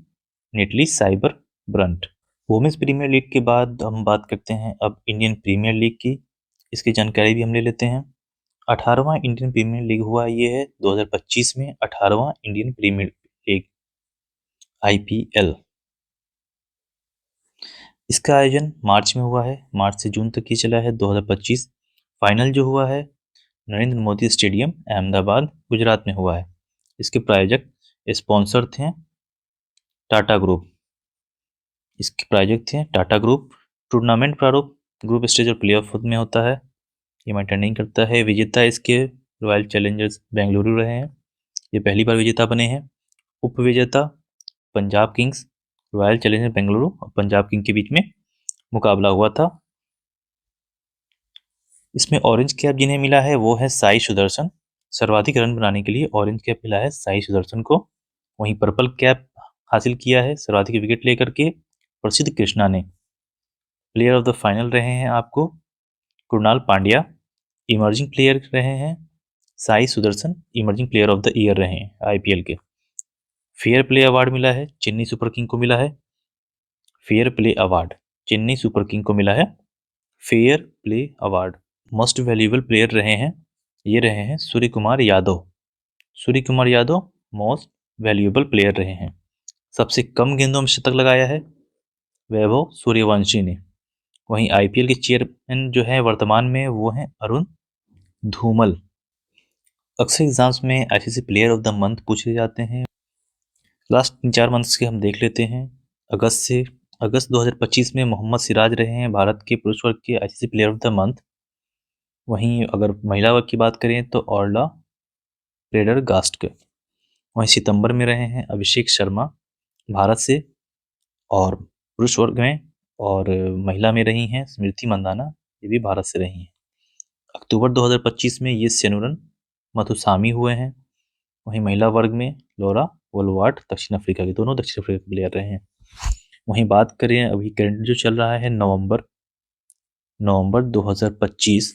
Natalie Sciver Brunt. Women's Premier League के बाद हम बात करते हैं अब इंडियन प्रीमियर लीग की। इसकी जानकारी भी हम ले लेते हैं। 18वां इंडियन प्रीमियर लीग हुआ ये है 2025 में, 18वां इंडियन प्रीमियर लीग आईपीएल। इसका आयोजन मार्च में हुआ है, मार्च से जून तक ही चला है 2025। फाइनल जो हुआ है नरेंद्र मोदी स्टेडियम अहमदाबाद गुजरात में हुआ है। इसके प्रायोजक स्पॉन्सर थे टाटा ग्रुप। इसके प्रायोजक थे टाटा ग्रुप। टूर्नामेंट प्रारूप ग्रुप स्टेज और प्लेऑफ में होता है, ये मेंटेनिंग करता है। विजेता इसके रॉयल चैलेंजर्स बेंगलुरु रहे हैं, ये पहली बार विजेता बने हैं। उप विजेता Punjab Kings, royal Challengers Bengaluru और पंजाब किंग के बीच में मुकाबला हुआ था। इसमें ऑरेंज कैप जिन्हें मिला है वो है साई सुदर्शन। सर्वाधिक रन बनाने के लिए ऑरेंज कैप मिला है साई सुदर्शन को। वहीं पर्पल कैप हासिल किया है सर्वाधिक विकेट लेकर के प्रसिद्ध कृष्णा ने। प्लेयर ऑफ द फाइनल रहे हैं आपको कृणाल पांड्या। इमर्जिंग प्लेयर रहे हैं Sai Sudarshan, emerging player of the year रहे हैं आईपीएल के। फेयर प्ले अवार्ड मिला है चेन्नई सुपर किंग को मिला है। Fair play award Chennai Super King को मिला है fair play award. Most valuable player रहे हैं, ये रहे हैं Suryakumar Yadav. Suryakumar Yadav most valuable player रहे हैं। सबसे कम गेंदों में शतक लगाया है वैभव सूर्यवंशी ने। वहीं आईपीएल के चेयरमैन जो है वर्तमान में वो हैं अरुण धूमल। अक्सर एग्जाम्स में ICC player of the month पूछे जाते हैं। लास्ट 3-4 मंथ्स के हम देख लेते हैं। अगस्त 2025 में मोहम्मद सिराज रहे हैं भारत के पुरुष वर्ग के ICC player of the month. वहीं अगर महिला वर्ग की बात करें तो ऑर्ला प्रेडरगास्ट। वहीं सितंबर में रहे हैं अभिषेक शर्मा भारत से, और पुरुष वर्ग में, और महिला में रही हैं स्मृति मंदाना, ये भी भारत से रही हैं। अक्टूबर 2025 में ये सेनुरन मधुसामी हुए हैं। वहीं महिला वर्ग में लॉरा वोलवार्ट दक्षिण अफ्रीका के, दोनों दक्षिण अफ्रीका के प्लेयर रहे हैं। वहीं बात करें अभी करंट जो चल रहा है नवंबर 2025,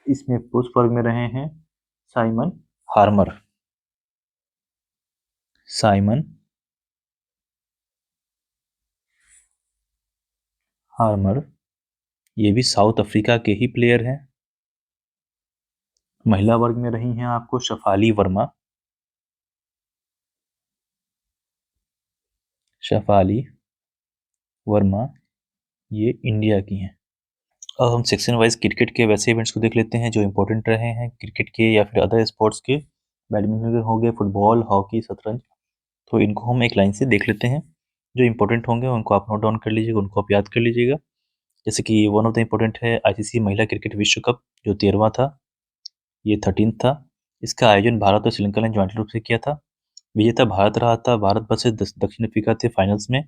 इसमें पुरुष वर्ग में रहे हैं साइमन हार्मर। साइमन हार्मर ये भी साउथ अफ्रीका के ही प्लेयर हैं। महिला वर्ग में रही हैं आपको शफाली वर्मा। शफाली वर्मा ये इंडिया की हैं। अब हम सेक्शन वाइज क्रिकेट के वैसे इवेंट्स को देख लेते हैं जो इंपॉर्टेंट रहे हैं क्रिकेट के या फिर अदर स्पोर्ट्स के। बैडमिंटन हो गए, फुटबॉल, हॉकी, शतरंज। तो इनको हम एक लाइन से देख लेते हैं। जो इंपॉर्टेंट होंगे उनको आप नोट डाउन कर लीजिएगा, उनको आप याद कर लीजिएगा। जैसे कि वन ऑफ द इम्पोर्टेंट है आईसीसी महिला क्रिकेट विश्व कप, जो 13वां था, ये 13th था। इसका आयोजन भारत और श्रीलंका ने ज्वाइंट रूप से किया था। विजेता भारत रहा था। भारत वर्सेस दक्षिण अफ्रीका थे फाइनल्स में,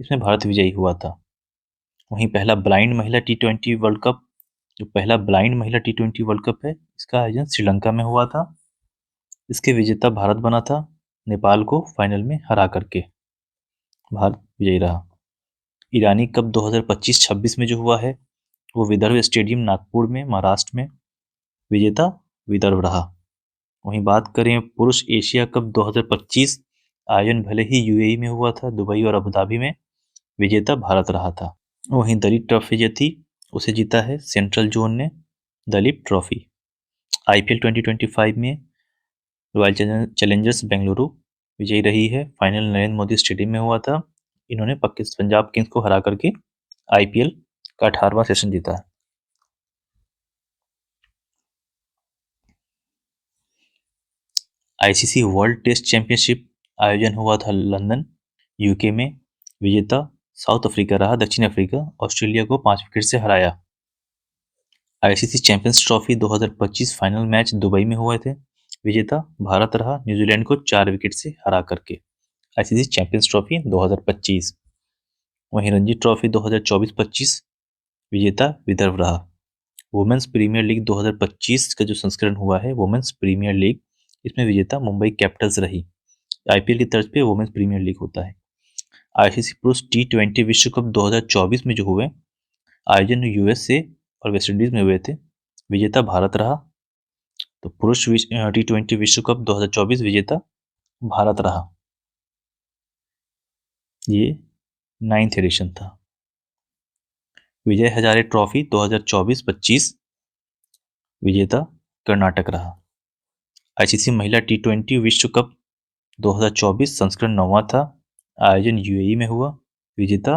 इसमें भारत विजयी हुआ था। वहीं पहला ब्लाइंड महिला T20 वर्ल्ड कप, जो पहला ब्लाइंड महिला T20 वर्ल्ड कप है, इसका आयोजन श्रीलंका में हुआ था। इसके विजेता भारत बना था, नेपाल को फाइनल में हरा करके भारत विजयी रहा। ईरानी कप 2025-26 में जो हुआ है वो विदर्भ स्टेडियम नागपुर में, महाराष्ट्र में। विजेता विदर्भ रहा। वहीं बात करें पुरुष एशिया कप 2025, आयोजन भले ही यूएई में हुआ था, दुबई और अबू धाबी में। विजेता भारत रहा था। वहीं दलीप ट्रॉफी जो थी उसे जीता है सेंट्रल जोन ने, दलीप ट्रॉफी। आईपीएल 2025 में रॉयल चैलेंजर्स बेंगलुरु विजयी रही है। फाइनल नरेंद्र मोदी स्टेडियम में हुआ था। इन्होंने पंजाब किंग्स को हरा करके आईपीएल का 18वां सेशन जीता है। आईसीसी वर्ल्ड टेस्ट चैंपियनशिप आयोजन हुआ था लंदन, यूके में। विजेता साउथ अफ्रीका रहा। दक्षिण अफ्रीका ऑस्ट्रेलिया को 5 विकेट से हराया। ICC champions trophy 2025 final match Dubai में हुए थे। विजेता भारत रहा, न्यूजीलैंड को 4 विकेट से हरा करके। ICC champions trophy 2025। वहीं रणजी ट्रॉफी 2024-25 विजेता विदर्भ रहा। वुमेन्स प्रीमियर लीग 2025 का जो संस्करण हुआ है वुमेन्स प्रीमियर लीग, इसमें विजेता मुंबई कैपिटल्स रही। आईपीएल की तर्ज पे वुमेन्स प्रीमियर लीग होता है। आईसीसी पुरुष T20 विश्व कप 2024 में जो हुए, आयोजन यूएसए और वेस्टइंडीज में हुए थे। विजेता भारत रहा। तो पुरुष T20 विश्व कप 2024 विजेता भारत रहा। ये 9th एडिशन था। विजय हजारे ट्रॉफी 2024-25 विजेता कर्नाटक रहा। आईसीसी महिला T20 विश्व कप 2024 संस्करण 9वां था। आयोजन यूएई में हुआ। विजेता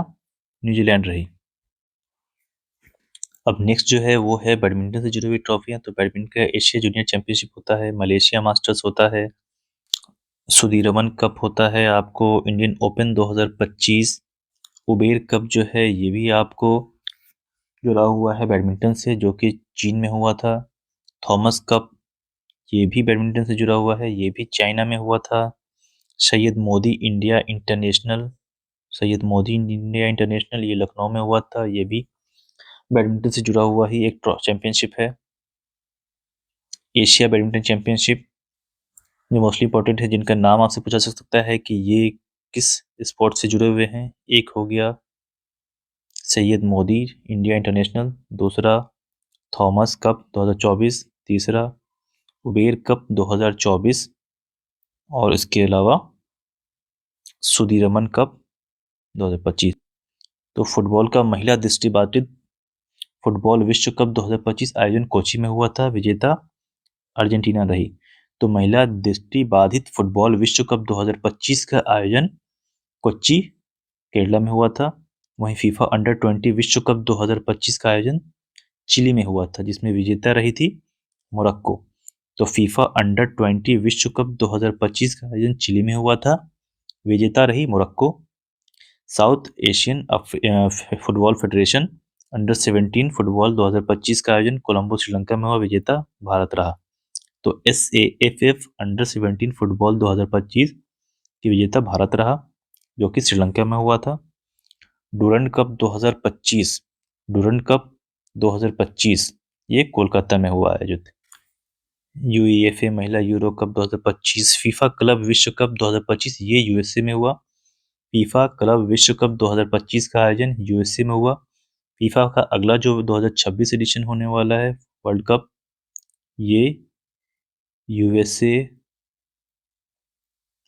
न्यूजीलैंड रही। अब नेक्स्ट जो है वो है बैडमिंटन से जुड़ी हुई ट्रॉफियां। तो बैडमिंटन का एशिया जूनियर चैंपियनशिप होता है, मलेशिया मास्टर्स होता है, सुदीरमन कप होता है, आपको इंडियन ओपन 2025, उबेर कप जो है ये भी आपको जुड़ा हुआ है बैडमिंटन से, जो कि चीन में हुआ था। थॉमस कप ये भी बैडमिंटन से जुड़ा हुआ है, ये भी चाइना में हुआ था। Syed Modi India international, Syed Modi India international ये लखनऊ में हुआ था, ये भी बैडमिंटन से जुड़ा हुआ ही एक चैंपियनशिप है। एशिया बैडमिंटन चैंपियनशिप जो मोस्टली इंपॉर्टेंट है, जिनका नाम आपसे पूछा जा सकता है कि ये किस स्पोर्ट से जुड़े हुए हैं। एक हो गया सैयद मोदी इंडिया इंटरनेशनल, दूसरा थॉमस कप 2024, तीसरा उबेर कप 2024 और इसके अलावा सुदीरमन कप 2025। तो फुटबॉल का महिला दृष्टिबाधित फुटबॉल विश्व कप 2025 आयोजन कोची में हुआ था। विजेता अर्जेंटीना रही। तो महिला दृष्टिबाधित फुटबॉल विश्व कप 2025 का आयोजन कोच्चि केरला में हुआ था। वहीं फीफा अंडर 20 विश्व कप 2025 का आयोजन चिली में हुआ था, जिसमें विजेता रही थी मोरक्को। तो फीफा अंडर 20 विश्व कप 2025 का आयोजन चिली में हुआ था, विजेता रही Morocco. South Asian football federation under 17 football 2025 का आयोजन कोलंबो श्रीलंका में हुआ, विजेता भारत रहा। तो SAFF अंडर 17 फुटबॉल 2025 की विजेता भारत रहा, जो कि श्रीलंका में हुआ था। डूरंड कप 2025, डूरंड कप 2025 ये कोलकाता में हुआ आयोजित। UEFA महिला यूरो कप 2025, फीफा क्लब विश्व कप 2025 ये यूएसए में हुआ। फीफा क्लब विश्व कप 2025 का आयोजन यूएसए में हुआ। फीफा का अगला जो 2026 एडिशन होने वाला है वर्ल्ड कप, ये यूएसए,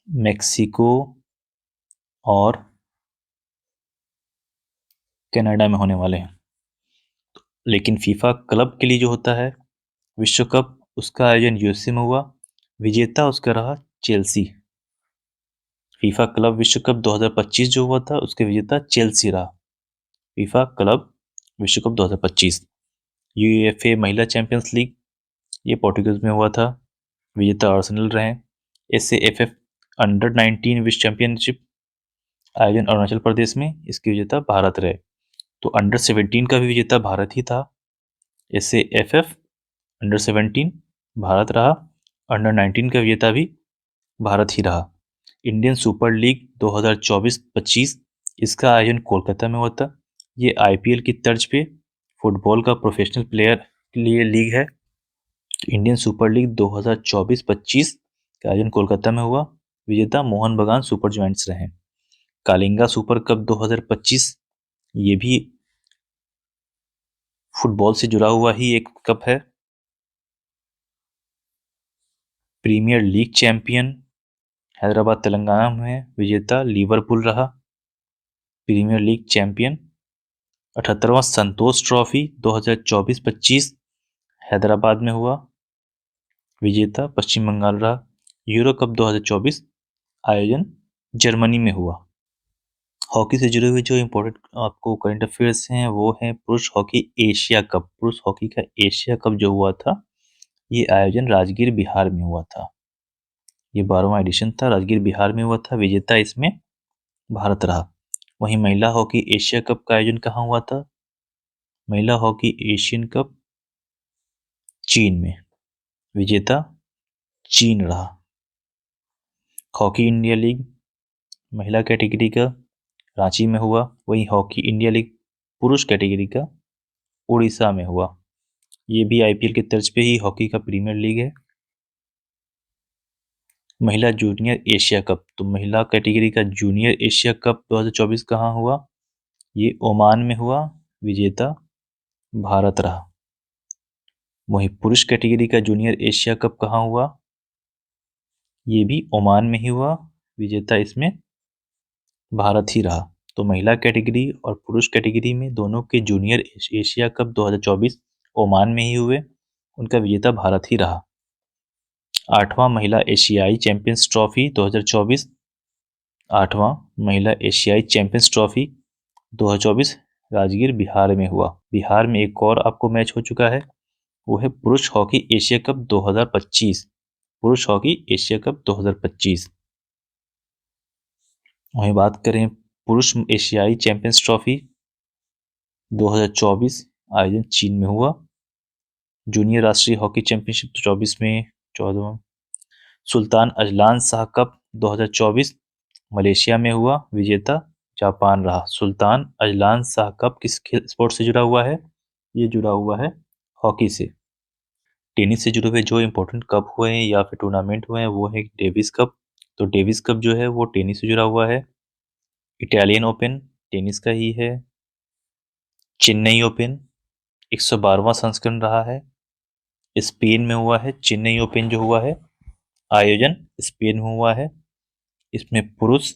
मेक्सिको और कनाडा में होने वाले हैं। लेकिन फीफा क्लब के लिए जो होता है विश्व कप, उसका आयोजन यूएसए में हुआ। विजेता उसका रहा चेल्सी। फीफा क्लब विश्व कप 2025 जो हुआ था उसके विजेता चेल्सी रहा। फीफा क्लब विश्व कप 2025। यूएफए महिला चैंपियंस लीग, ये पोर्टुगल में हुआ था, विजेता आर्सेनल रहे। एसएएफएफ अंडर 19 विश्व चैंपियनशिप, आयोजन अरुणाचल प्रदेश में, इसके विजेता भारत रहे। तो अंडर 17 का भी विजेता भारत ही था। एसएएफएफ अंडर 17 भारत रहा, अंडर 19 का विजेता भी भारत ही रहा। इंडियन सुपर लीग 2024-25, इसका आयोजन कोलकाता में हुआ था। ये आईपीएल की तर्ज पे फुटबॉल का प्रोफेशनल प्लेयर के लिए लीग है। इंडियन सुपर लीग 2024-25 का आयोजन कोलकाता में हुआ, विजेता मोहन बगान सुपर जॉइंट्स रहे। कालिंगा सुपर कप 2025, ये भी फुटबॉल से जुड़ा हुआ ही एक कप है। Premier League champion Hyderabad Telangana में, विजेता लिवरपूल रहा। प्रीमियर लीग चैंपियन 78वां संतोष ट्रॉफी 2024-25 हैदराबाद में हुआ, विजेता पश्चिम बंगाल रहा। यूरो कप 2024 आयोजन जर्मनी में हुआ। हॉकी से जुड़े हुए जो इम्पोर्टेंट आपको करंट अफेयर्स हैं वो हैं पुरुष हॉकी एशिया कप। पुरुष हॉकी का एशिया कप जो हुआ था, ये आयोजन राजगीर बिहार में हुआ था। ये 12वां एडिशन था, राजगीर बिहार में हुआ था, विजेता इसमें भारत रहा। वहीं महिला हॉकी एशिया कप का आयोजन कहाँ हुआ था? महिला हॉकी एशियन कप चीन में, विजेता चीन रहा। हॉकी इंडिया लीग महिला कैटेगरी का रांची में हुआ, वहीं हॉकी इंडिया लीग पुरुष कैटेगरी का उड़ीसा में हुआ। ये भी आईपीएल के तर्ज पे ही हॉकी का प्रीमियर लीग है। महिला जूनियर एशिया कप, तो महिला कैटेगरी का जूनियर एशिया कप 2024 कहाँ हुआ? ये ओमान में हुआ, विजेता भारत रहा। वहीं पुरुष कैटेगरी का जूनियर एशिया कप कहाँ हुआ? ये भी ओमान में ही हुआ, विजेता इसमें भारत ही रहा। तो महिला कैटेगरी और पुरुष कैटेगरी में दोनों के जूनियर एशिया कप 2024 ओमान में ही हुए, उनका विजेता भारत ही रहा। 8वां महिला एशियाई चैंपियंस ट्रॉफी 2024, 8वां महिला एशियाई चैंपियंस ट्रॉफी 2024 राजगीर बिहार में हुआ। बिहार में एक और आपको मैच हो चुका है, वो है पुरुष हॉकी एशिया कप 2025। पुरुष हॉकी एशिया कप 2025। वहीं बात करें पुरुष एशियाई चैंपियंस ट्रॉफी 2024, आयोजन चीन में हुआ। जूनियर राष्ट्रीय हॉकी चैंपियनशिप 24 में 14वां। Sultan Azlan Shah Cup 2024 Malaysia में हुआ, विजेता जापान रहा। सुल्तान अजलान शाह कप किस स्पोर्ट से जुड़ा हुआ है? ये जुड़ा हुआ है हॉकी से। टेनिस से जुड़े हुए जो इम्पोर्टेंट कप हुए हैं या फिर टूर्नामेंट हुए हैं वो है डेविस कप। तो डेविस कप जो है वो टेनिस से जुड़ा हुआ है। इटालियन ओपन टेनिस का ही है। चेन्नई ओपन 112वां संस्करण रहा है, स्पेन में हुआ है। चेन्नई ओपन जो हुआ है आयोजन स्पेन में हुआ है। इसमें पुरुष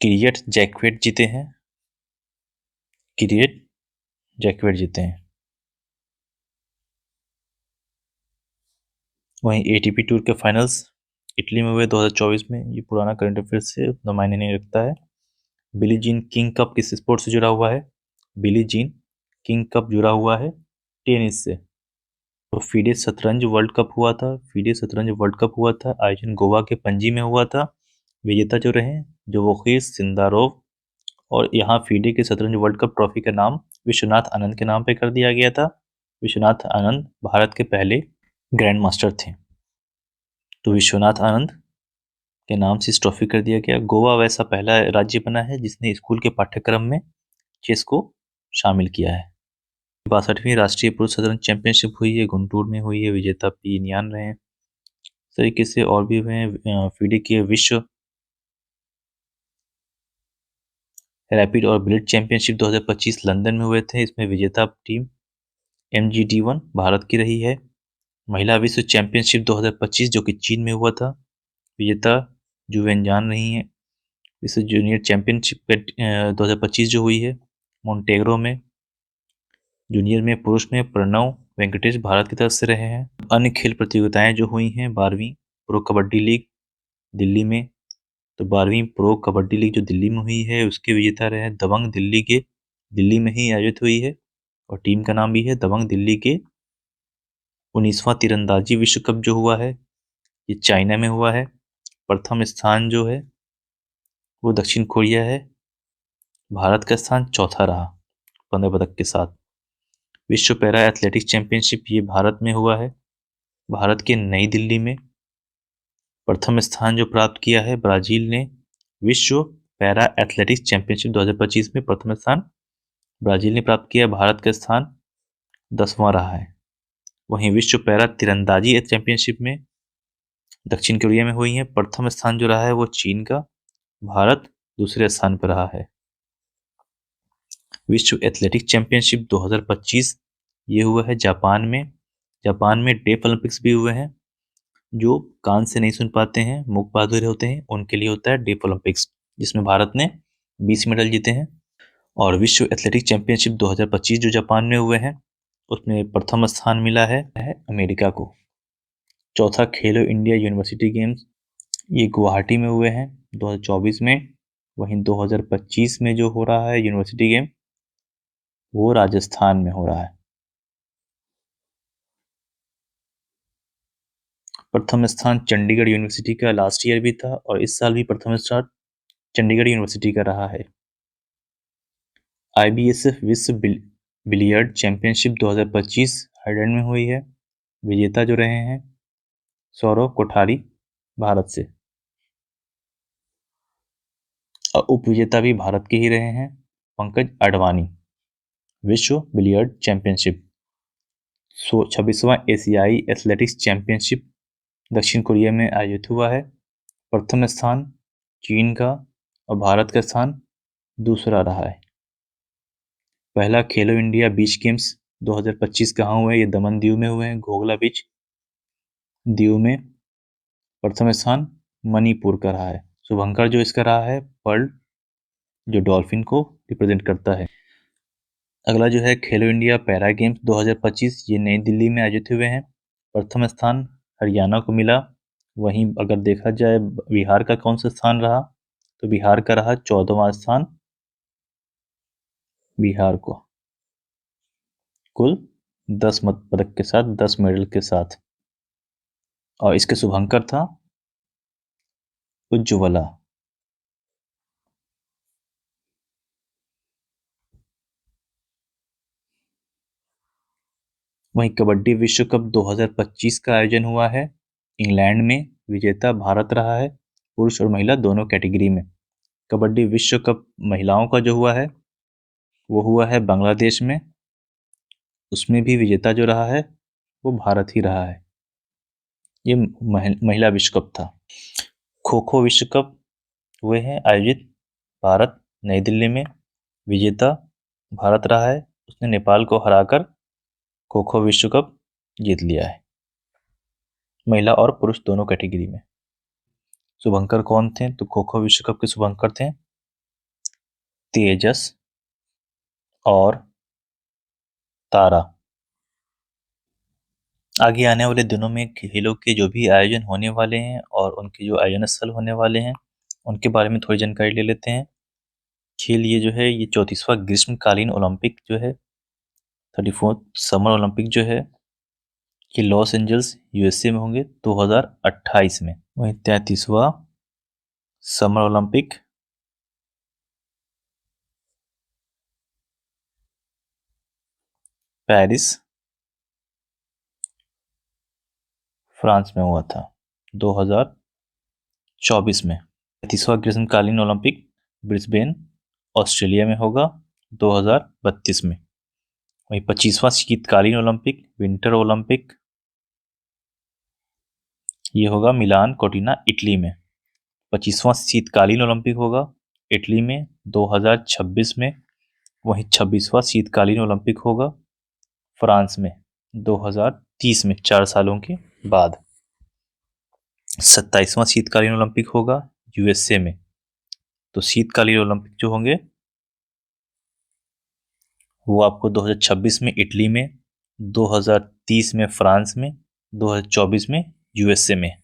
किरियट जैक्वेट जीते हैं, किरियट जैक्वेट जीते हैं। वहीं एटीपी टूर के फाइनल्स इटली में हुए 2024 में। ये पुराना करंट अफेयर्स से उतना मायने नहीं रखता है। बिली जीन किंग कप किस स्पोर्ट से जुड़ा हुआ है? बिली जीन किंग कप जुड़ा हुआ है टेनिस से। तो फीडे शतरंज वर्ल्ड कप हुआ था, फीडे शतरंज वर्ल्ड कप हुआ था, आयोजन गोवा के पणजी में हुआ था। विजेता जो रहे जोवोखिर सिंदारोव, और यहाँ फीडे के शतरंज वर्ल्ड कप ट्रॉफी का नाम विश्वनाथ आनंद के नाम पे कर दिया गया था। विश्वनाथ आनंद भारत के पहले ग्रैंड मास्टर थे, तो विश्वनाथ आनंद के नाम से इस ट्रॉफी कर दिया गया। गोवा वैसा पहला राज्य बना है जिसने स्कूल के पाठ्यक्रम में चेस को शामिल किया है। 62वीं राष्ट्रीय पुरुष शतरंज चैंपियनशिप हुई है, गुंटूर में हुई है, विजेता पी नियान रहे हैं। इस तरीके से और भी हुए हैं। फीडे के विश्व रैपिड और ब्लिट्ज चैंपियनशिप 2025 लंदन में हुए थे, इसमें विजेता टीम MGD1 भारत की रही है। महिला विश्व चैंपियनशिप 2025 जो कि चीन में हुआ था, विजेता जुवेनजान रही है। विश्व जूनियर चैंपियनशिप 2025 जो हुई है मोन्टेग्रो में, जूनियर में पुरुष में प्रणव वेंकटेश भारत की तरफ से रहे हैं। अन्य खेल प्रतियोगिताएं जो हुई हैं 12वीं प्रो कबड्डी लीग दिल्ली में, तो 12वीं प्रो कबड्डी लीग जो दिल्ली में हुई है उसके विजेता रहे दबंग दिल्ली के, दिल्ली में ही आयोजित हुई है। और टीम का नाम भी है दबंग दिल्ली के। 19वां तीरंदाजी विश्व कप जो हुआ है ये चाइना में हुआ है। प्रथम स्थान जो है वो दक्षिण कोरिया है। भारत का स्थान चौथा रहा 15 पदक के साथ। विश्व पैरा एथलेटिक्स चैंपियनशिप ये भारत में हुआ है, भारत के नई दिल्ली में। प्रथम स्थान जो प्राप्त किया है ब्राजील ने विश्व पैरा एथलेटिक्स चैंपियनशिप 2025 में प्रथम स्थान ब्राजील ने प्राप्त किया। भारत का स्थान 10वां रहा है। वहीं विश्व पैरा तीरंदाजी चैंपियनशिप में दक्षिण कोरिया में हुई है। प्रथम स्थान जो रहा है वो चीन का, भारत दूसरे स्थान पर रहा है। विश्व एथलेटिक्स चैंपियनशिप 2025 ये हुआ है जापान में। जापान में डेफ ओलंपिक्स भी हुए हैं। जो कान से नहीं सुन पाते हैं, मूक बधिर होते हैं, उनके लिए होता है डेफ ओलंपिक्स, जिसमें भारत ने 20 मेडल जीते हैं। और विश्व एथलेटिक्स चैंपियनशिप 2025 जो जापान में हुए हैं उसमें प्रथम स्थान मिला है अमेरिका को। चौथा खेलो इंडिया यूनिवर्सिटी गेम्स ये गुवाहाटी में हुए हैं 2024 में। वहीं 2025 में जो हो रहा है यूनिवर्सिटी गेम वो राजस्थान में हो रहा है। प्रथम स्थान चंडीगढ़ यूनिवर्सिटी का लास्ट ईयर भी था और इस साल भी प्रथम स्थान चंडीगढ़ यूनिवर्सिटी का रहा है। IBSF विश्व बिलियर्ड चैंपियनशिप 2025 हाईलैंड में हुई है। विजेता जो रहे हैं सौरव कोठारी भारत से, और उपविजेता भी भारत के ही रहे हैं पंकज अडवाणी। विश्व बिलियर्ड चैंपियनशिप 26वां एशियाई एथलेटिक्स चैंपियनशिप दक्षिण कोरिया में आयोजित हुआ है। प्रथम स्थान चीन का और भारत का स्थान दूसरा रहा है। पहला खेलो इंडिया बीच गेम्स 2025 कहाँ हुए? ये दमन दीव में हुए हैं, घोगला बीच दीव में। प्रथम स्थान मणिपुर का रहा है। शुभंकर जो इसका रहा है पर्ल, जो डॉल्फिन को रिप्रेजेंट करता है। अगला जो है खेलो इंडिया पैरा गेम्स 2025 ये नई दिल्ली में आयोजित हुए हैं। प्रथम स्थान हरियाणा को मिला। वहीं अगर देखा जाए बिहार का कौन सा स्थान रहा तो बिहार का रहा 14वां स्थान। बिहार को कुल 10 पदक के साथ, 10 मेडल के साथ। और इसके शुभंकर था उज्ज्वला। वहीं कबड्डी विश्व कप 2025 का आयोजन हुआ है इंग्लैंड में। विजेता भारत रहा है पुरुष और महिला दोनों कैटेगरी में। कबड्डी विश्व कप महिलाओं का जो हुआ है वो हुआ है बांग्लादेश में। उसमें भी विजेता जो रहा है वो भारत ही रहा है। ये महिला विश्व कप था। खो खो विश्व कप हुए हैं आयोजित भारत नई दिल्ली में। विजेता भारत रहा है। उसने नेपाल को हराकर खो खो विश्व कप जीत लिया है, महिला और पुरुष दोनों कैटेगरी में। शुभंकर कौन थे? तो खो खो विश्व कप के शुभंकर थे तेजस और तारा। आगे आने वाले दिनों में खेलों के जो भी आयोजन होने वाले हैं और उनके जो आयोजन स्थल होने वाले हैं उनके बारे में थोड़ी जानकारी ले लेते हैं। खेल ये जो है ये 34वां ग्रीष्मकालीन ओलंपिक जो है 34th समर ओलंपिक जो है ये लॉस एंजल्स USA में होंगे 2028 में। वहीं 33वां समर ओलंपिक पेरिस फ्रांस में हुआ था 2024 में। 33वां ग्रीष्मकालीन ओलंपिक ब्रिस्बेन ऑस्ट्रेलिया में होगा 2032 में। वहीं 25वां शीतकालीन ओलंपिक विंटर ओलंपिक ये होगा मिलान कोर्टिना इटली में। 25वां शीतकालीन ओलंपिक होगा इटली में 2026 में। वहीं 26वां शीतकालीन ओलंपिक होगा फ्रांस में 2030 में, 4 सालों के बाद। 27वां शीतकालीन ओलंपिक होगा USA में। तो शीतकालीन ओलंपिक जो होंगे वो आपको 2026 में इटली में, 2030 में फ्रांस में, 2024 में USA में।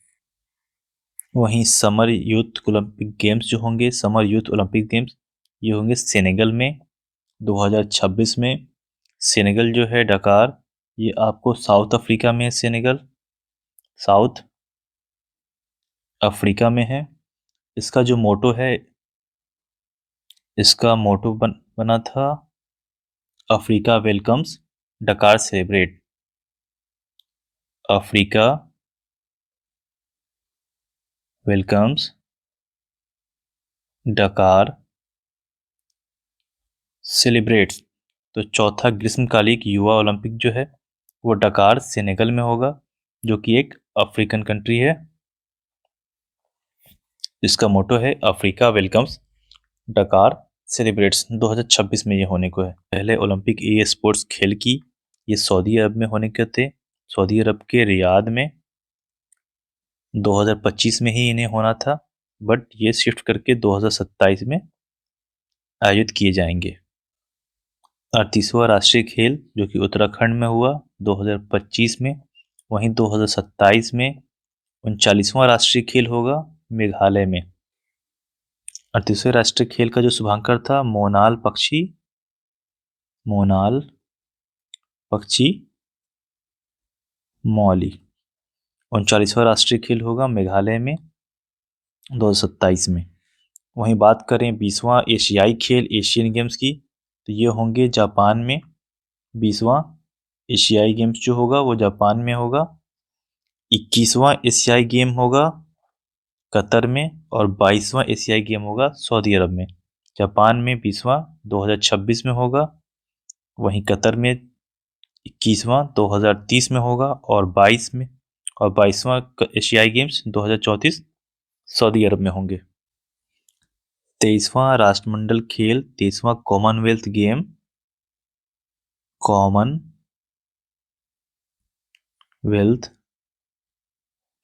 वहीं समर यूथ ओलंपिक गेम्स जो होंगे, समर यूथ ओलंपिक गेम्स ये होंगे सेनेगल में 2026 में। सेनेगल जो है डकार, ये आपको साउथ अफ्रीका में है। सेनेगल साउथ अफ्रीका में है। इसका जो मोटो है, इसका मोटो बना था अफ्रीका वेलकम्स, डकार सेलिब्रेट। अफ्रीका वेलकम्स, डकार सेलिब्रेट्स। तो चौथा ग्रीष्मकालिक युवा ओलंपिक जो है वो डकार सेनेगल में होगा, जो कि एक अफ्रीकन कंट्री है। इसका मोटो है अफ्रीका वेलकम्स, डकार सेलिब्रेट्स। 2026 में ये होने को है। पहले ओलंपिक ई स्पोर्ट्स खेल की ये सऊदी अरब में होने के थे। सऊदी अरब के रियाद में 2025 में ही इन्हें होना था, बट ये शिफ्ट करके 2027 में आयोजित किए जाएंगे। 38वां राष्ट्रीय खेल जो कि उत्तराखंड में हुआ 2025 में, वहीं 2027 में 39वां राष्ट्रीय खेल होगा मेघालय में। 38वें राष्ट्रीय खेल का जो शुभांकर था मोनाल पक्षी मौली। 39वां राष्ट्रीय खेल होगा मेघालय में 2027 में। वहीं बात करें 20वां एशियाई खेल एशियन गेम्स की, तो ये होंगे जापान में। 20वां एशियाई गेम्स जो होगा वो जापान में होगा। 21वां एशियाई गेम होगा कतर में, और 22वां एशियाई गेम होगा सऊदी अरब में। जापान में 20वां 2026 में होगा, वहीं कतर में 21वां 2030 में होगा, और 22वां एशियाई गेम्स 2034 सऊदी अरब में होंगे। 23वां राष्ट्रमंडल खेल 23वां कॉमनवेल्थ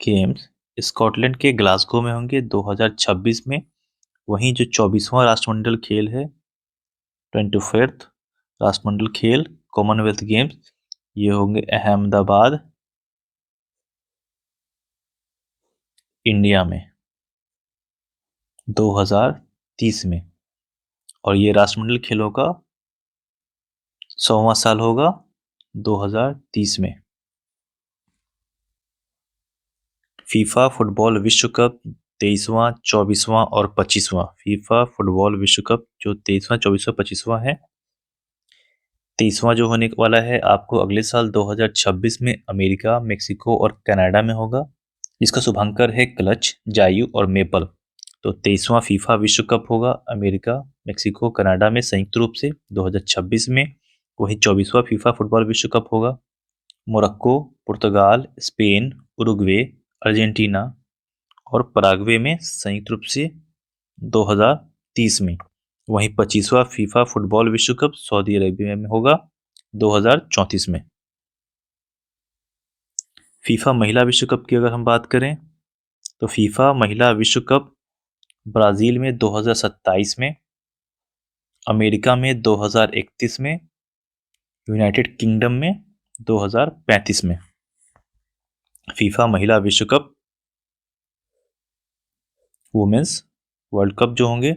गेम्स स्कॉटलैंड के ग्लासगो में होंगे 2026 में। वहीं जो 24वां राष्ट्रमंडल खेल है 25th राष्ट्रमंडल खेल कॉमनवेल्थ गेम्स, ये होंगे अहमदाबाद इंडिया में 2030 में। और ये राष्ट्रमंडल खेलों का 100वां साल होगा 2030 में। फीफा फुटबॉल विश्व कप 23वां 24वां और 25वां। फीफा फुटबॉल विश्व कप जो 23वां 24वां 25वां है। 23वां जो होने वाला है आपको अगले साल 2026 में अमेरिका, मेक्सिको और कनाडा में होगा। इसका शुभांकर है क्लच, जायू और मेपल। तो 23वां फीफा विश्व कप होगा अमेरिका, मेक्सिको, कनाडा में संयुक्त रूप से 2026 में। वही 24वां फीफा फुटबॉल विश्व कप होगा मोरक्को, पुर्तगाल, स्पेन, उरुग्वे, अर्जेंटीना और पराग्वे में संयुक्त रूप से 2030 में। वहीं 25वां फीफा फुटबॉल विश्व कप सऊदी अरेबिया में होगा 2034 में। फीफा महिला विश्व कप की अगर हम बात करें तो फीफा महिला विश्व कप ब्राजील में 2027 में, अमेरिका में 2031 में, यूनाइटेड किंगडम में 2035 में। फीफा महिला विश्व कप वुमेन्स वर्ल्ड कप जो होंगे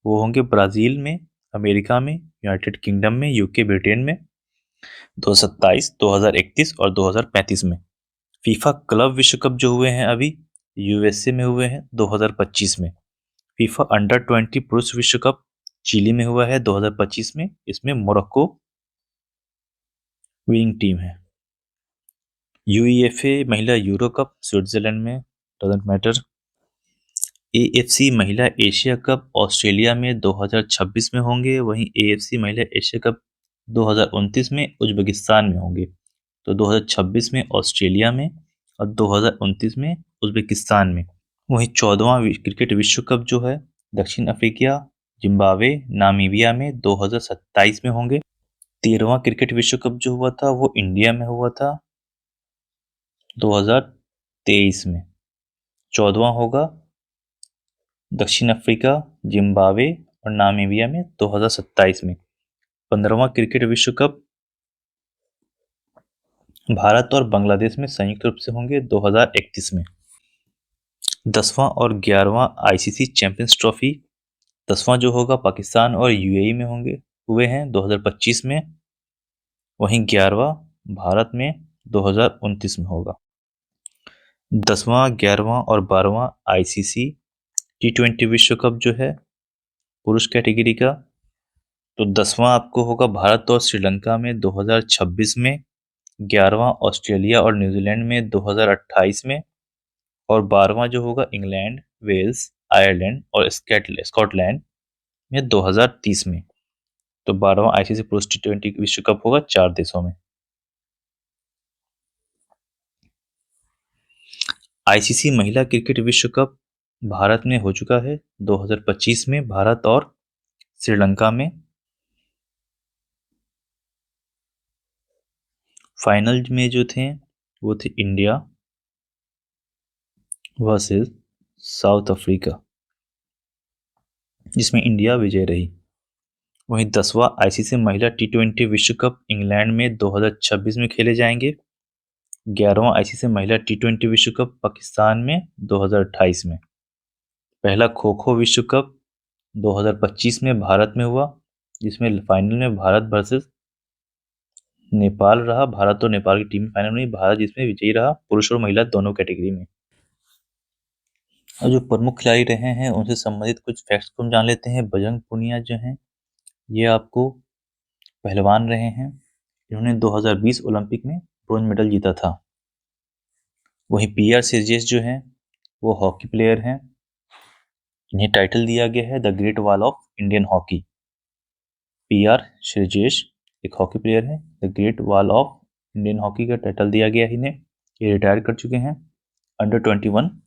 वो होंगे ब्राजील में, अमेरिका में, यूनाइटेड किंगडम में, यूके ब्रिटेन में 2027, 2031 और 2035 में। फीफा क्लब विश्व कप जो हुए हैं अभी यूएसए में हुए हैं 2025 में। फीफा अंडर 20 पुरुष विश्व कप चिली में हुआ है 2025 में। इसमें मोरक्को विनिंग टीम है। यूईएफए महिला यूरो कप स्विट्जरलैंड में, डजंट मैटर। एएफसी महिला एशिया कप ऑस्ट्रेलिया में 2026 में होंगे। वहीं एएफसी महिला एशिया कप 2029 में उज्बेकिस्तान में होंगे। तो 2026 में ऑस्ट्रेलिया में और 2029 में उज्बेकिस्तान में। वहीं 14वां क्रिकेट विश्व कप जो है दक्षिण अफ्रीका, जिम्बाब्वे, नामीबिया में 2027 में होंगे। 13वां क्रिकेट विश्व कप जो हुआ था वो इंडिया में हुआ था 2023 में। 14वां होगा दक्षिण अफ्रीका, जिम्बाब्वे और नामीबिया में 2027 में। 15वां क्रिकेट विश्व कप भारत और बांग्लादेश में संयुक्त रूप से होंगे 2031 में। 10वां और 11वां आईसीसी चैंपियंस ट्रॉफी, 10वां जो होगा पाकिस्तान और यूएई में हुए हैं 2025 में। वहीं 11वां भारत में 2029 में होगा। 10वां, 11वां और 12वां ICC T20 विश्व कप जो है पुरुष कैटेगरी का, तो 10वां आपको होगा भारत और श्रीलंका में 2026 में, 11वां ऑस्ट्रेलिया और न्यूजीलैंड में 2028 में, और 12वां जो होगा इंग्लैंड, वेल्स, आयरलैंड और स्कॉटलैंड में 2030 में। तो 12वां ICC पुरुष T20 विश्व कप होगा 4 देशों में। ICC महिला क्रिकेट विश्व कप भारत में हो चुका है 2025 में, भारत और श्रीलंका में। फाइनल में जो थे वो थे इंडिया वर्सेस साउथ अफ्रीका, जिसमें इंडिया विजय रही। वहीं 10वां ICC महिला T20 विश्व कप इंग्लैंड में 2026 में खेले जाएंगे। 11वां ICC महिला T20 विश्व कप पाकिस्तान में 2028 में। पहला खो खो विश्व कप 2025 में भारत में हुआ, जिसमें फाइनल में भारत वर्सेस नेपाल रहा। भारत और नेपाल की टीम फाइनल में, भारत जिसमें विजयी रहा पुरुष और महिला दोनों कैटेगरी में। और जो प्रमुख खिलाड़ी रहे हैं उनसे संबंधित कुछ फैक्ट्स को हम जान लेते हैं। बजरंग पूनिया जो हैं ये आपको पहलवान रहे हैं, इन्होंने 2020 ओलंपिक में ब्रोंज मेडल जीता था। वहीं PR श्रीजेश जो हैं वो हॉकी प्लेयर हैं, इन्हें टाइटल दिया गया है the great wall of Indian hockey. PR Sreejesh एक हॉकी प्लेयर है, the great wall of Indian hockey का टाइटल दिया गया है इन्हें। ये रिटायर कर चुके हैं। अंडर 21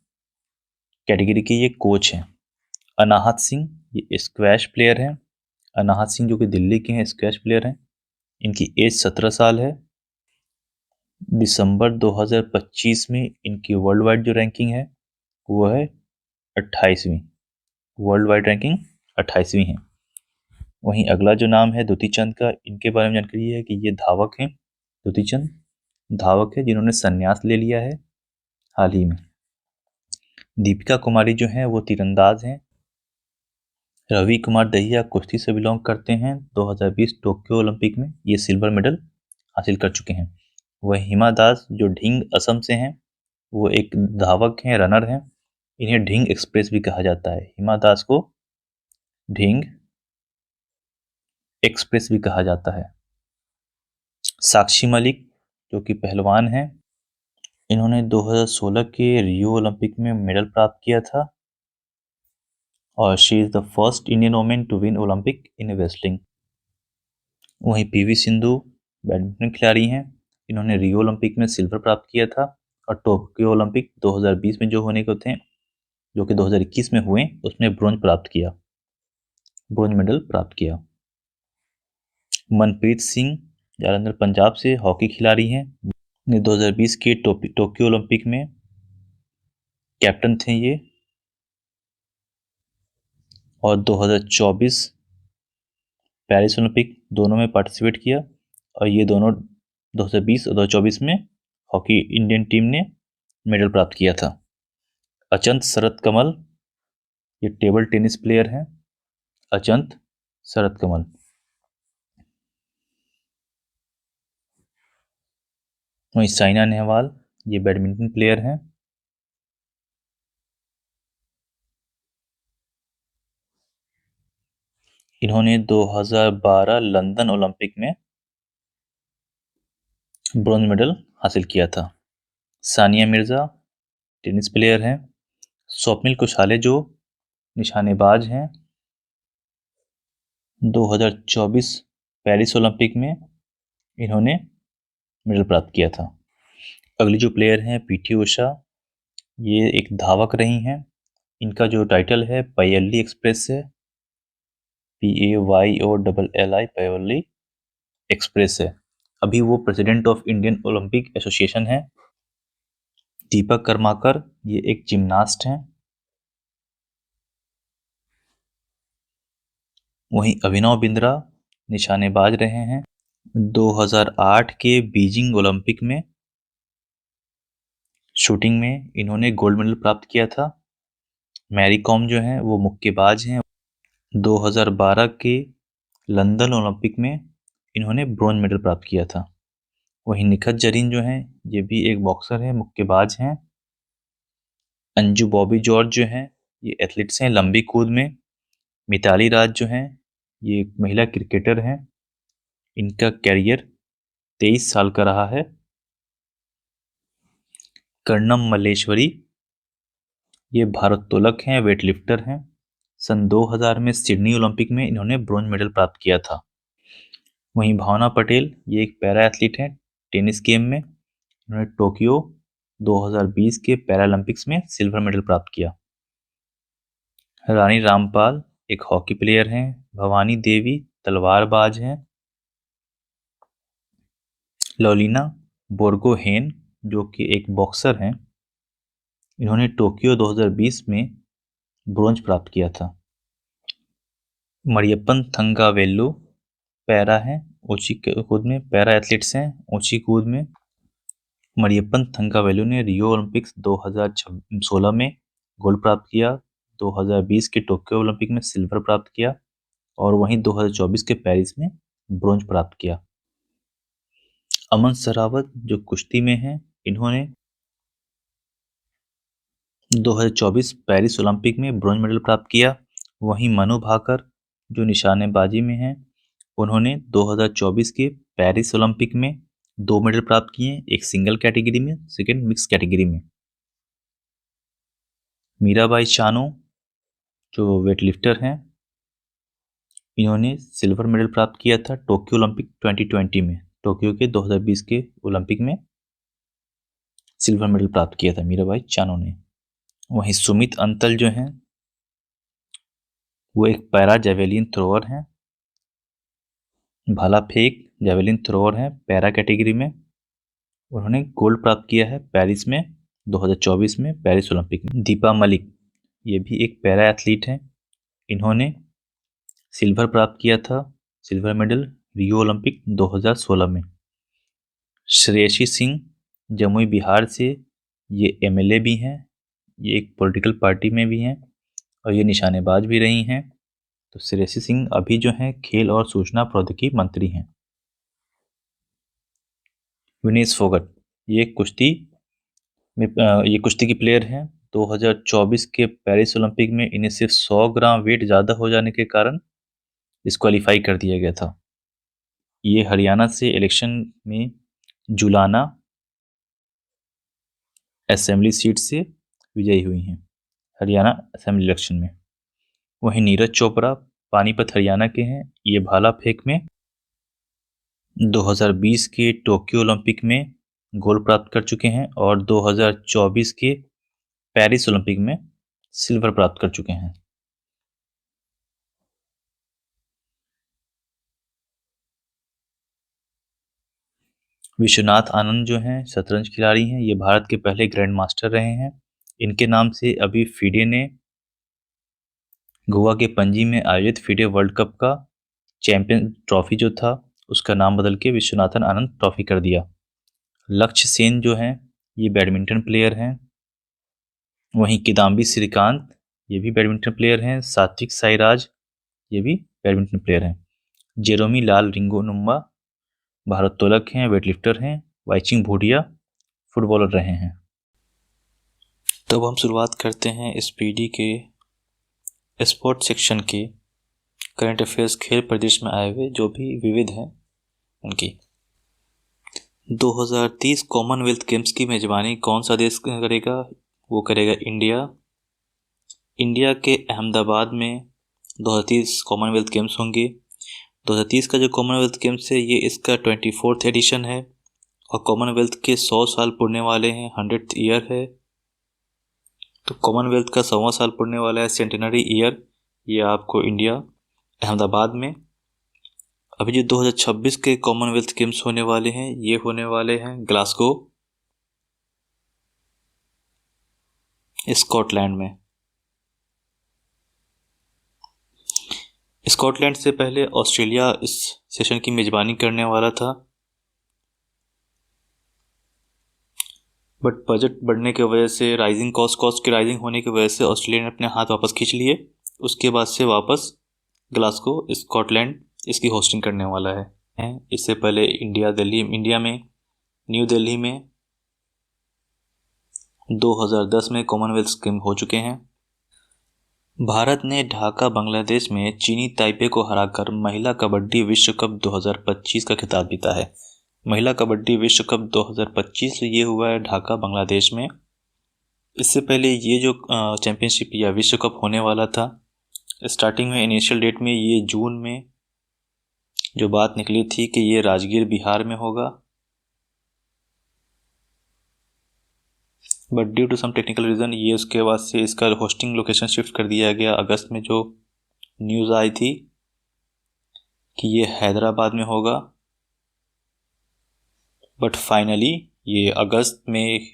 कैटेगरी के ये कोच हैं। अनाहत सिंह ये स्क्वैश प्लेयर हैं। अनाहत सिंह जो कि दिल्ली के हैं, स्क्वैश प्लेयर हैं। इनकी एज 17 साल है। दिसंबर 2025 में इनकी वर्ल्ड वाइड जो रैंकिंग है वो है 28वीं। वर्ल्ड वाइड रैंकिंग 28वीं है। वहीं अगला जो नाम है दुती चंद का, इनके बारे में जानकारी है कि ये धावक हैं। दुती चंद धावक है जिन्होंने संन्यास ले लिया है हाल ही में। दीपिका कुमारी जो हैं वो तीरंदाज हैं। रवि कुमार दहिया कुश्ती से बिलोंग करते हैं। 2020 टोक्यो ओलंपिक में ये सिल्वर मेडल हासिल कर चुके हैं। वह हिमा दास जो ढींग असम से हैं, वो एक धावक हैं, रनर हैं। इन्हें ढींग एक्सप्रेस भी कहा जाता है। हिमा दास को ढींग एक्सप्रेस भी कहा जाता है। साक्षी मलिक जो कि पहलवान हैं, इन्होंने 2016 के रियो ओलंपिक में मेडल प्राप्त किया था और she is the first Indian women to win Olympic in wrestling. वहीं PV सिंधु बैडमिंटन खिलाड़ी हैं, इन्होंने रियो ओलंपिक में सिल्वर प्राप्त किया था और टोक्यो ओलंपिक 2020 में जो होने को थे, जो कि 2021 में हुए, उसमें ब्रोंज मेडल प्राप्त किया। मनप्रीत सिंह जालंधर पंजाब से हॉकी खिलाड़ी हैं। 2020 के टोक्यो ओलंपिक में कैप्टन थे ये और 2024 पेरिस ओलंपिक दोनों में पार्टिसिपेट किया और ये दोनों 2020 और 2024 में हॉकी इंडियन टीम ने मेडल प्राप्त किया था। अचंत शरत कमल ये टेबल टेनिस प्लेयर हैं। अचंत शरत कमल। वहीं साइना नेहवाल ये बैडमिंटन प्लेयर हैं। इन्होंने 2012 लंदन ओलंपिक में ब्रोंज मेडल हासिल किया था। सानिया मिर्जा टेनिस प्लेयर हैं। स्वप्निल कुशाले जो निशानेबाज हैं, 2024 पेरिस ओलंपिक में इन्होंने मेडल प्राप्त किया था। अगली जो प्लेयर हैं PT उषा, ये एक धावक रही हैं। इनका जो टाइटल है पायल्ली एक्सप्रेस है, PAYOLLI पायल्ली एक्सप्रेस है। अभी वो president of Indian Olympic association है। दीपक कर्माकर ये एक जिम्नास्ट हैं। वहीं अभिनव बिंद्रा निशानेबाज रहे हैं। 2008 के बीजिंग ओलंपिक में शूटिंग में इन्होंने गोल्ड मेडल प्राप्त किया था। मैरी कॉम जो हैं वो मुक्केबाज हैं। 2012 के लंदन ओलंपिक में इन्होंने ब्रॉन्ज मेडल प्राप्त किया था। वहीं निखत जरीन जो हैं ये भी एक बॉक्सर है, मुक्केबाज हैं। अंजू बॉबी जॉर्ज जो हैं ये एथलीट्स हैं लंबी कूद में। मिताली राज जो हैं ये एक महिला क्रिकेटर हैं। इनका कैरियर 23 साल का रहा है। कर्णम मल्लेश्वरी ये भारोत्तोलक हैं, वेटलिफ्टर हैं। सन 2000 में सिडनी ओलंपिक में इन्होंने ब्रॉन्ज मेडल प्राप्त किया था। वहीं भावना पटेल ये एक पैरा एथलीट हैं टेनिस गेम में। इन्होंने टोक्यो 2020 के पैरालंपिक्स में सिल्वर मेडल प्राप्त किया। रानी रामपाल एक हॉकी प्लेयर हैं। भवानी देवी तलवारबाज हैं। लॉलिना बोर्गोहेन जो कि एक बॉक्सर हैं, इन्होंने टोक्यो 2020 में ब्रॉन्ज प्राप्त किया था। मरियप्पन थंगावेल्लू पैरा हैं, ऊंची कूद में पैरा एथलीट्स हैं। ऊंची कूद में मरियप्पन थंगावेल्लू ने रियो ओलंपिक्स 2016 में गोल्ड प्राप्त किया, 2020 के टोक्यो ओलंपिक में सिल्वर प्राप्त किया और वहीं 2024 के पेरिस में ब्रॉन्ज प्राप्त किया। अमन सरावत जो कुश्ती में हैं, इन्होंने 2024 पेरिस ओलंपिक में ब्रॉन्ज मेडल प्राप्त किया। वहीं मनु भाकर जो निशानेबाजी में हैं, उन्होंने 2024 के पेरिस ओलंपिक में 2 मेडल प्राप्त किए, एक सिंगल कैटेगरी में, सेकेंड मिक्स कैटेगरी में। मीराबाई चानू जो वेटलिफ्टर हैं, इन्होंने सिल्वर मेडल प्राप्त किया था टोक्यो ओलंपिक 2020 में। टोक्यो के 2020 के ओलंपिक में सिल्वर मेडल प्राप्त किया था मीराबाई चानू ने। वहीं सुमित अंतल जो हैं वो एक पैरा जेवेलिन थ्रोअर हैं, भाला फेंक जेवेलिन थ्रोअर हैं पैरा कैटेगरी में। उन्होंने गोल्ड प्राप्त किया है पेरिस में 2024 में पेरिस ओलंपिक में। दीपा मलिक ये भी एक पैरा एथलीट हैं, इन्होंने सिल्वर प्राप्त किया था, सिल्वर मेडल रियो ओलंपिक 2016 में। श्रेयसी सिंह जमुई बिहार से ये एमएलए भी हैं, ये एक पॉलिटिकल पार्टी में भी हैं और ये निशानेबाज भी रही हैं। तो श्रेयसी सिंह अभी जो हैं खेल और सूचना प्रौद्योगिकी मंत्री हैं। विनेश फोगट ये कुश्ती की प्लेयर हैं। 2024 के पेरिस ओलंपिक में इन्हें सिर्फ 100 ग्राम वेट ज़्यादा हो जाने के कारण डिस्क्वालीफाई कर दिया गया था। ये हरियाणा से इलेक्शन में जुलाना असेंबली सीट से विजयी हुई हैं, हरियाणा असेंबली इलेक्शन में। वहीं नीरज चोपड़ा पानीपत हरियाणा के हैं, ये भाला फेंक में 2020 के टोक्यो ओलंपिक में गोल्ड प्राप्त कर चुके हैं और 2024 के पेरिस ओलंपिक में सिल्वर प्राप्त कर चुके हैं। विश्वनाथ आनंद जो हैं शतरंज खिलाड़ी हैं, ये भारत के पहले ग्रैंड मास्टर रहे हैं। इनके नाम से अभी फीडे ने गोवा के पणजी में आयोजित फीडे वर्ल्ड कप का चैंपियन ट्रॉफी जो था उसका नाम बदल के विश्वनाथन आनंद ट्रॉफी कर दिया। लक्ष्य सेन जो हैं ये बैडमिंटन प्लेयर हैं। वहीं किदाम्बी श्रीकांत ये भी बैडमिंटन प्लेयर हैं। सात्विक साईराज ये भी बैडमिंटन प्लेयर हैं। जेरोमी लाल रिंगोनुम्बा भारोत्तोलक हैं, वेटलिफ्टर हैं। वाइचिंग भूटिया फुटबॉलर रहे हैं। तब हम शुरुआत करते हैं इस पीडी के स्पोर्ट्स सेक्शन के करंट अफेयर्स खेल परिदृश्य में आए हुए जो भी विविध हैं उनकी। 2030 कॉमनवेल्थ गेम्स की मेजबानी कौन सा देश करेगा? वो करेगा इंडिया। इंडिया के अहमदाबाद में 2030 कॉमनवेल्थ गेम्स होंगे। 2030 का जो कॉमनवेल्थ गेम्स है ये इसका 24th एडिशन है और कॉमनवेल्थ के 100 साल पूरने वाले हैं, 100th ईयर है। तो कॉमनवेल्थ का 100वां साल पूरने वाला है, सेंटेनरी ईयर, ये आपको इंडिया अहमदाबाद में। अभी जो 2026 के कॉमनवेल्थ गेम्स होने वाले हैं ये होने वाले हैं ग्लासगो स्कॉटलैंड में। स्कॉटलैंड से पहले ऑस्ट्रेलिया इस सेशन की मेजबानी करने वाला था, बट बजट बढ़ने की वजह से राइजिंग कॉस्ट की राइजिंग होने की वजह से ऑस्ट्रेलिया ने अपने हाथ वापस खींच लिए। उसके बाद से वापस ग्लासगो स्कॉटलैंड इसकी होस्टिंग करने वाला है हैं। इससे पहले इंडिया में न्यू दिल्ली में 2010 में कॉमनवेल्थ गेम हो चुके हैं। भारत ने ढाका बांग्लादेश में चीनी ताइपे को हराकर महिला कबड्डी विश्व कप 2025 का खिताब जीता है। महिला कबड्डी विश्व कप 2025 ये हुआ है ढाका बांग्लादेश में। इससे पहले ये जो चैंपियनशिप या विश्व कप होने वाला था, स्टार्टिंग में इनिशियल डेट में ये जून में जो बात निकली थी कि ये राजगीर बिहार में होगा, but due to some technical reason ये उसके बाद से इसका होस्टिंग लोकेशन शिफ्ट कर दिया गया। अगस्त में जो न्यूज़ आई थी कि ये हैदराबाद में होगा, बट फाइनली ये अगस्त में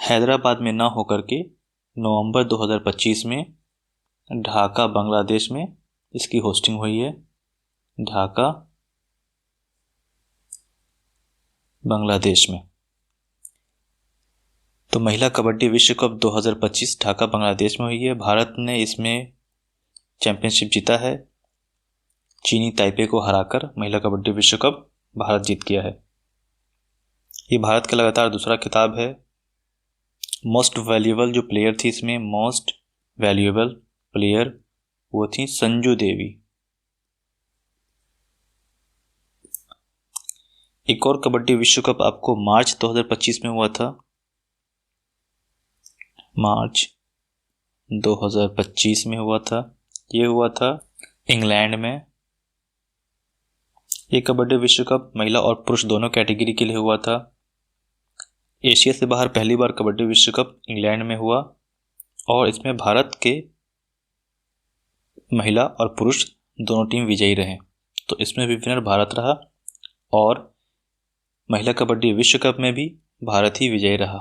हैदराबाद में ना होकर के नवंबर 2025 में ढाका बांग्लादेश में इसकी होस्टिंग हुई है। ढाका बांग्लादेश में। तो महिला कबड्डी विश्व कप 2025 ढाका बांग्लादेश में हुई है। भारत ने इसमें चैंपियनशिप जीता है। चीनी ताइपे को हराकर महिला कबड्डी विश्व कप भारत जीत गया है। ये भारत का लगातार दूसरा खिताब है। मोस्ट वैल्यूएबल जो प्लेयर थी इसमें, मोस्ट वैल्यूएबल प्लेयर वो थी संजू देवी। एक और कबड्डी विश्व कप आपको मार्च 2025 में हुआ था। मार्च 2025 में हुआ था। ये हुआ था इंग्लैंड में। ये कबड्डी विश्व कप महिला और पुरुष दोनों कैटेगरी के लिए हुआ था। एशिया से बाहर पहली बार कबड्डी विश्व कप इंग्लैंड में हुआ और इसमें भारत के महिला और पुरुष दोनों टीम विजयी रहे। तो इसमें भी विनर भारत रहा और महिला कबड्डी विश्व कप में भी भारत ही विजयी रहा।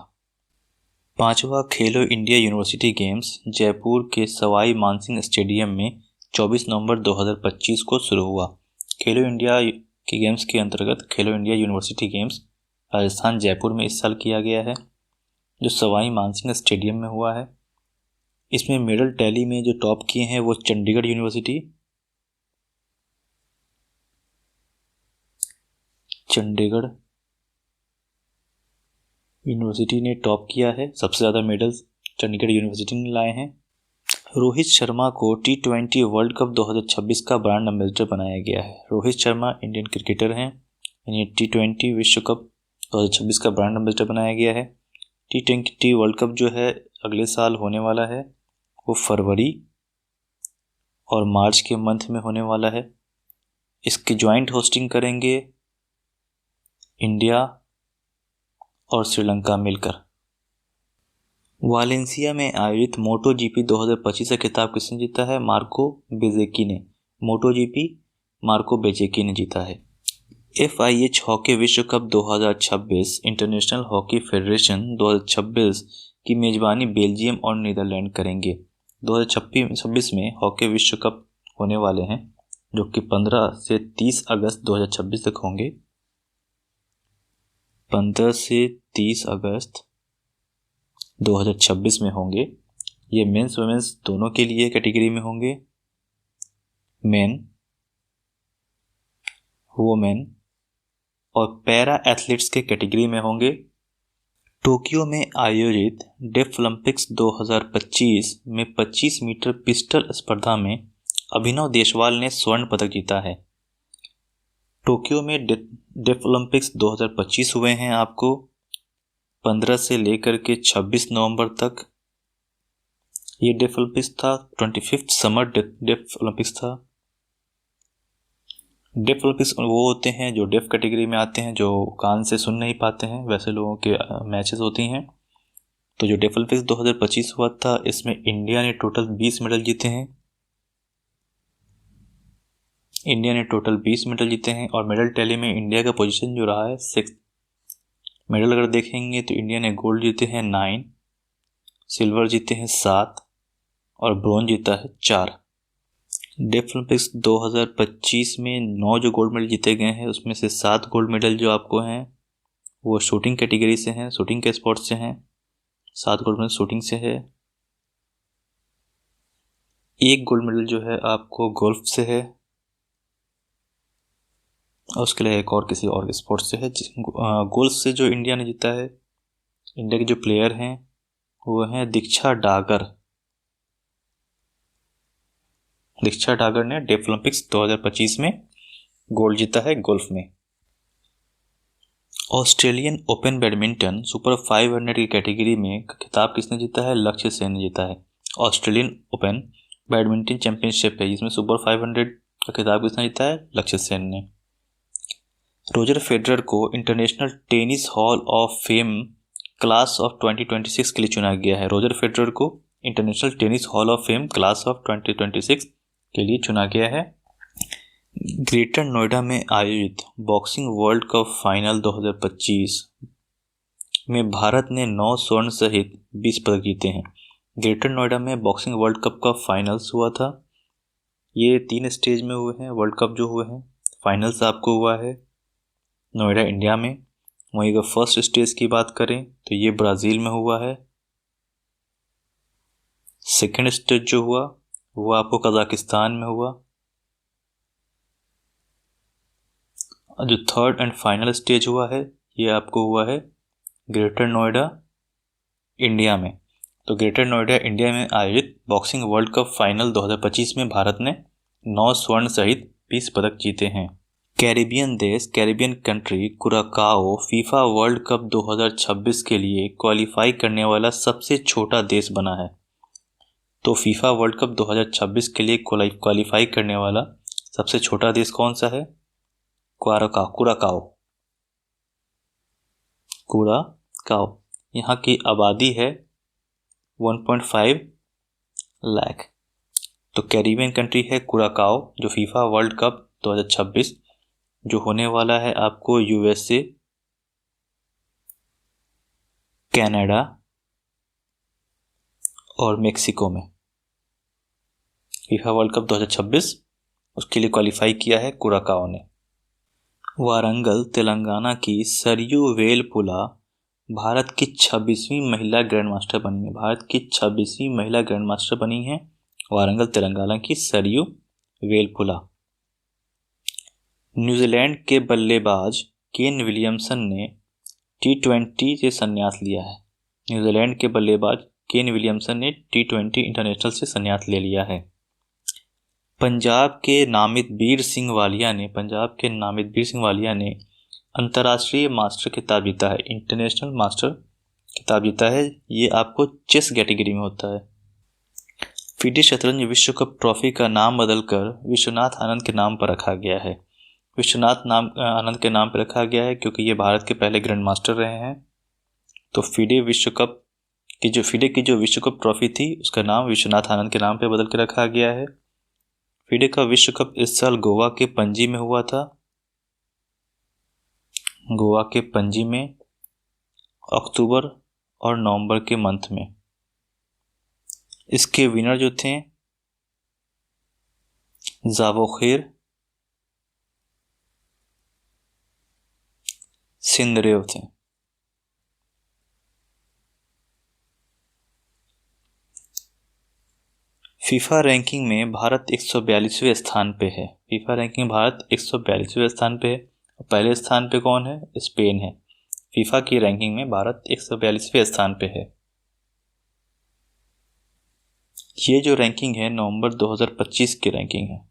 5वां खेलो इंडिया यूनिवर्सिटी गेम्स जयपुर के सवाई मानसिंह स्टेडियम में 24 नवंबर 2025 को शुरू हुआ। खेलो इंडिया के गेम्स के अंतर्गत खेलो India university games Rajasthan Jaipur में इस साल किया गया है, जो सवाई मानसिंह स्टेडियम में हुआ है। इसमें मेडल टैली में जो टॉप किए हैं वो चंडीगढ़ यूनिवर्सिटी ने टॉप किया है। सबसे ज़्यादा मेडल्स चंडीगढ़ यूनिवर्सिटी ने लाए हैं। रोहित शर्मा को T20 वर्ल्ड कप 2026 का ब्रांड एम्बेसडर बनाया गया है। रोहित शर्मा इंडियन क्रिकेटर हैं, इन्हें T20 विश्व कप 2026 का ब्रांड एम्बेसडर बनाया गया है। T20 वर्ल्ड कप जो है अगले साल होने वाला है, वो फरवरी और मार्च के मंथ में होने वाला है। इसकी ज्वाइंट होस्टिंग करेंगे इंडिया और श्रीलंका मिलकर। वालेंसिया में आयोजित मोटो जीपी 2025 का खिताब किसने जीता है? मार्को बेजेकी ने। मोटो जीपी मार्को बेजेकी ने जीता है। FIH हॉकी विश्व कप 2026 इंटरनेशनल हॉकी फेडरेशन 2026 की मेजबानी बेल्जियम और नीदरलैंड करेंगे। 2026 में हॉकी विश्व कप होने वाले हैं, जो कि 15 से 30 अगस्त 2026 तक होंगे। 15 से 30 अगस्त 2026 में होंगे। ये मेंस वुमेन्स दोनों के लिए कैटेगरी में होंगे। मेन, वुमेन और पैरा एथलीट्स के कैटेगरी में होंगे। टोक्यो में आयोजित डेफ ओलंपिक्स 2025 में 25 मीटर पिस्टल स्पर्धा में अभिनव देशवाल ने स्वर्ण पदक जीता है। टोक्यो में डेफ ओलंपिक्स 2025 हुए हैं आपको 15 से लेकर के 26 नवंबर तक। ये डेफ ओलंपिक्स था, 25th समर डेफ ओलंपिक्स था। डेफ ओलंपिक्स वो होते हैं जो डेफ कैटेगरी में आते हैं, जो कान से सुन नहीं पाते हैं, वैसे लोगों के मैचेस होती हैं। तो जो डेफ ओलंपिक्स 2025 हुआ था, इसमें इंडिया ने टोटल 20 मेडल जीते हैं। और मेडल टैली में इंडिया का पोजीशन जो रहा है 6th। मेडल अगर देखेंगे तो इंडिया ने गोल्ड जीते हैं 9, सिल्वर जीते हैं 7 और ब्रोंज जीता है 4। डेफ ओलंपिक्स 2025 में 9 जो गोल्ड मेडल जीते गए हैं, उसमें से 7 गोल्ड मेडल जो आपको हैं वो शूटिंग कैटेगरी से हैं, शूटिंग के स्पोर्ट से हैं। 7 गोल्ड मेडल शूटिंग से है। एक गोल्ड मेडल जो है आपको गोल्फ से है, और उसके लिए एक और किसी और स्पोर्ट से है। गोल्फ से जो इंडिया ने जीता है, इंडिया के जो प्लेयर हैं वो हैं दीक्षा डागर। दीक्षा डागर ने डेफ ओलंपिक्स 2025 में गोल्ड जीता है गोल्फ में। ऑस्ट्रेलियन ओपन बैडमिंटन सुपर 500 की कैटेगरी में खिताब किसने जीता है? लक्ष्य सेन ने जीता है। ऑस्ट्रेलियन ओपन बैडमिंटन चैंपियनशिप है जिसमें सुपर 500 का खिताब किसने जीता है? लक्ष्य सेन ने। रोजर फेडरर को international tennis hall of fame class of 2026 के लिए चुना गया है। रोजर फेडरर को international tennis hall of fame class of 2026 के लिए चुना गया है। ग्रेटर नोएडा में आयोजित बॉक्सिंग वर्ल्ड कप फाइनल 2025 में भारत ने 9 स्वर्ण सहित 20 पदक जीते हैं। ग्रेटर नोएडा में बॉक्सिंग वर्ल्ड कप का फाइनल्स हुआ था। ये 3 स्टेज में हुए हैं वर्ल्ड कप जो हुए हैं। फाइनल्स आपको हुआ है नोएडा इंडिया में। वहीं अगर फर्स्ट स्टेज की बात करें तो ये ब्राज़ील में हुआ है। सेकेंड स्टेज जो हुआ वो आपको कजाकिस्तान में हुआ। जो थर्ड एंड फाइनल स्टेज हुआ है ये आपको हुआ है ग्रेटर नोएडा इंडिया में। तो ग्रेटर नोएडा इंडिया में आयोजित बॉक्सिंग वर्ल्ड कप फाइनल 2025 में भारत ने 9 स्वर्ण सहित 20 पदक जीते हैं। कैरिबियन देश, Caribbean country Curaçao FIFA world cup 2026 के लिए क्वालिफाई करने वाला सबसे छोटा देश बना है। तो फीफा वर्ल्ड कप 2026 के लिए क्वालिफाई करने वाला सबसे छोटा देश कौन सा है? कुराकाओ। यहाँ की आबादी है 1.5 लाख। तो कैरिबियन कंट्री है कुराकाओ जो फीफा वर्ल्ड कप 2026 जो होने वाला है आपको यूएसए, कनाडा और मेक्सिको में। फीफा वर्ल्ड कप 2026 उसके लिए क्वालिफाई किया है कुराकाओ ने। वारंगल तेलंगाना की सरयू वेलपुला भारत की 26वीं महिला ग्रैंड मास्टर बनी है। भारत की 26वीं महिला ग्रैंड मास्टर बनी है वारंगल तेलंगाना की सरयू वेलपुला। न्यूजीलैंड के बल्लेबाज केन विलियमसन ने T20 से संन्यास लिया है। न्यूजीलैंड के बल्लेबाज केन विलियमसन ने T20 इंटरनेशनल से संन्यास ले लिया है। पंजाब के नामित वीर सिंह वालिया ने अंतर्राष्ट्रीय मास्टर खिताब जीता है। इंटरनेशनल मास्टर खिताब जीता है। ये आपको चेस कैटेगरी में होता है। FIDE शतरंज विश्व कप ट्रॉफी का नाम बदलकर विश्वनाथ आनंद के नाम पर रखा गया है। विश्वनाथ आनंद के नाम पर रखा गया है क्योंकि ये भारत के पहले ग्रैंड मास्टर रहे हैं। तो FIDE की जो विश्व कप ट्रॉफी थी उसका नाम विश्वनाथ आनंद के नाम पर बदल के रखा गया है। FIDE का विश्व कप इस साल गोवा के पणजी में हुआ था। गोवा के पणजी में अक्टूबर और नवंबर के मंथ में। इसके विनर जो थे जावोखिर सिंदरेव थे। फीफा रैंकिंग में भारत 142वें स्थान पे है। फीफा रैंकिंग भारत 142वें स्थान पे है। पहले स्थान पे कौन है? स्पेन है। फीफा की रैंकिंग में भारत 142वें स्थान पे है। ये जो रैंकिंग है नवंबर 2025 की रैंकिंग है।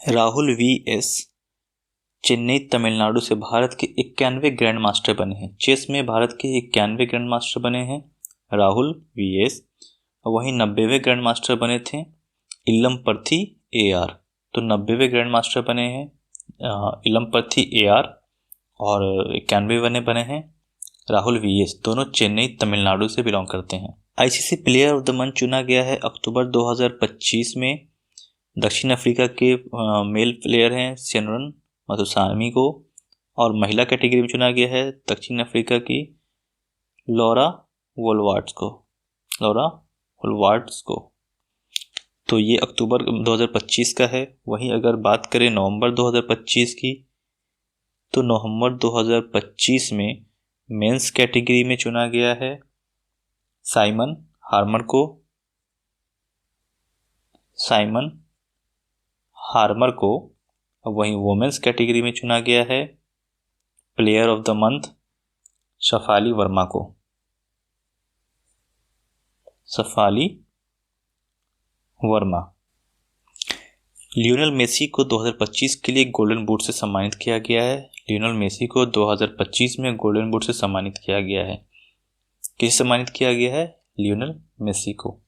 राहुल VS चेन्नई तमिलनाडु से भारत के 91वें ग्रैंड मास्टर बने हैं। चेस में भारत के 91वें ग्रैंड मास्टर बने हैं राहुल VS। वहीं 90वें ग्रैंड मास्टर बने थे इलमपर्थी AR। तो 90वें ग्रैंड मास्टर बने हैं इलमपर्थी AR और 91वें बने हैं राहुल VS। दोनों चेन्नई तमिलनाडु से बिलोंग करते हैं। ICC player of the month चुना गया है अक्टूबर 2025 में। दक्षिण अफ्रीका के मेल प्लेयर हैं सेनरन मधुसामी को, और महिला कैटेगरी में चुना गया है दक्षिण अफ्रीका की लॉरा वोल्वार्ट्स को। तो ये अक्टूबर 2025 का है। वहीं अगर बात करें नवंबर 2025 की तो नवंबर 2025 में मेंस कैटेगरी में चुना गया है साइमन हार्मर को, साइमन हार्मर को वहीं वुमेन्स कैटेगरी में चुना गया है player of the month Shafali Verma को। शफाली वर्मा। लियोनेल मेसी को 2025 के लिए गोल्डन बूट से सम्मानित किया गया है। लियोनेल मेसी को 2025 में गोल्डन बूट से सम्मानित किया गया है। किसे सम्मानित किया गया है? लियोनेल मेसी को।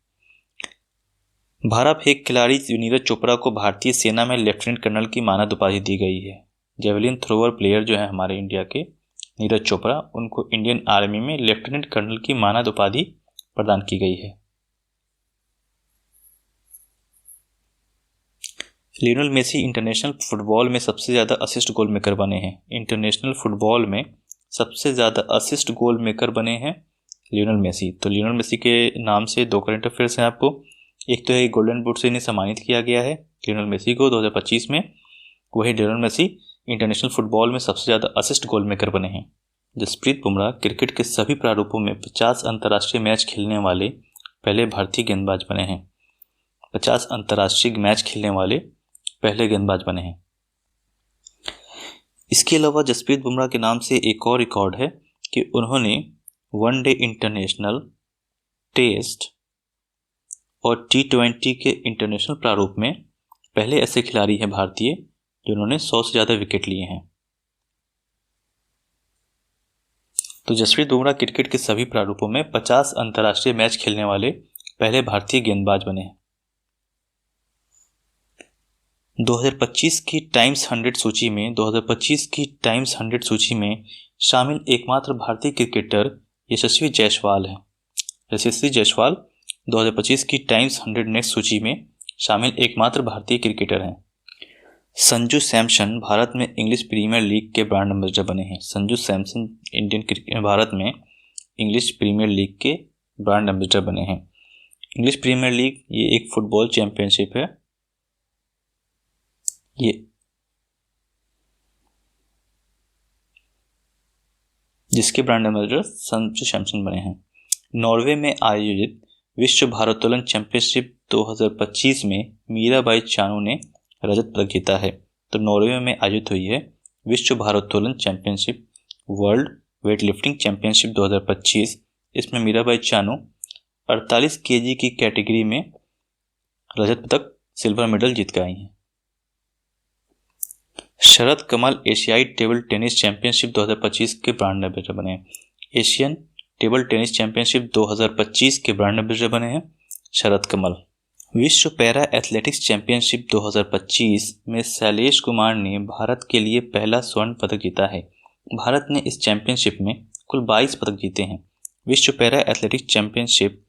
भाला फेंक खिलाड़ी नीरज चोपड़ा को भारतीय सेना में लेफ्टिनेंट कर्नल की मानद उपाधि दी गई है। जेवलिन थ्रोअर प्लेयर जो है हमारे इंडिया के नीरज चोपड़ा, उनको इंडियन आर्मी में लेफ्टिनेंट कर्नल की मानद उपाधि प्रदान की गई है। लियोनेल मेसी इंटरनेशनल फुटबॉल में सबसे ज़्यादा असिस्ट गोल मेकर बने हैं। इंटरनेशनल फुटबॉल में सबसे ज़्यादा असिस्ट गोल मेकर बने हैं लियोनेल मेसी। तो लियोनेल मेसी के नाम से 2 करंट अफेयर्स हैं आपको। एक तो है गोल्डन बूट से इन्हें सम्मानित किया गया है लियोनेल मेसी को 2025 में। वही लियोनेल मेसी इंटरनेशनल फुटबॉल में सबसे ज़्यादा असिस्ट गोल मेकर बने हैं। जसप्रीत बुमराह क्रिकेट के सभी प्रारूपों में 50 अंतर्राष्ट्रीय मैच खेलने वाले पहले भारतीय गेंदबाज बने हैं। 50 अंतर्राष्ट्रीय मैच खेलने वाले पहले गेंदबाज बने हैं। इसके अलावा जसप्रीत बुमराह के नाम से एक और रिकॉर्ड है कि उन्होंने वनडे इंटरनेशनल, टेस्ट और T20 के इंटरनेशनल प्रारूप में पहले ऐसे खिलाड़ी हैं भारतीय जिन्होंने 100 से ज़्यादा विकेट लिए हैं। तो जसप्रीत बुमराह क्रिकेट के सभी प्रारूपों में 50 अंतर्राष्ट्रीय मैच खेलने वाले पहले भारतीय गेंदबाज बने हैं। 2025 की टाइम्स 100 सूची में शामिल एकमात्र भारतीय क्रिकेटर यशस्वी जायसवाल हैं। यशस्वी जायसवाल 2025 की टाइम्स 100 नेक्स्ट सूची में शामिल एकमात्र भारतीय क्रिकेटर हैं। संजू सैमसन भारत में इंग्लिश प्रीमियर लीग के ब्रांड एम्बेसडर बने हैं। संजू सैमसन भारत में इंग्लिश प्रीमियर लीग के ब्रांड एम्बेसडर बने हैं। इंग्लिश प्रीमियर लीग ये एक फुटबॉल चैंपियनशिप है। जिसके ब्रांड एम्बेसडर संजू सैमसन बने हैं। नॉर्वे में आयोजित विश्व भारोत्तोलन चैंपियनशिप 2025 में मीराबाई चानू ने रजत पदक जीता है। तो नॉर्वे में आयोजित हुई है विश्व भारोत्तोलन चैंपियनशिप, वर्ल्ड वेटलिफ्टिंग चैंपियनशिप 2025। इसमें मीराबाई चानू 48 kg की कैटेगरी में रजत पदक, सिल्वर मेडल जीत कर आई हैं। शरद कमल एशियाई टेबल टेनिस चैंपियनशिप 2025 के ब्रांड एम्बेसडर बने हैं। एशियन टेबल टेनिस चैंपियनशिप 2025 के ब्रांड एम्बेसडर बने हैं शरद कमल। विश्व पैरा एथलेटिक्स चैंपियनशिप 2025 में शैलेश कुमार ने भारत के लिए पहला स्वर्ण पदक जीता है। भारत ने इस चैंपियनशिप में कुल 22 पदक जीते हैं। विश्व पैरा एथलेटिक्स चैंपियनशिप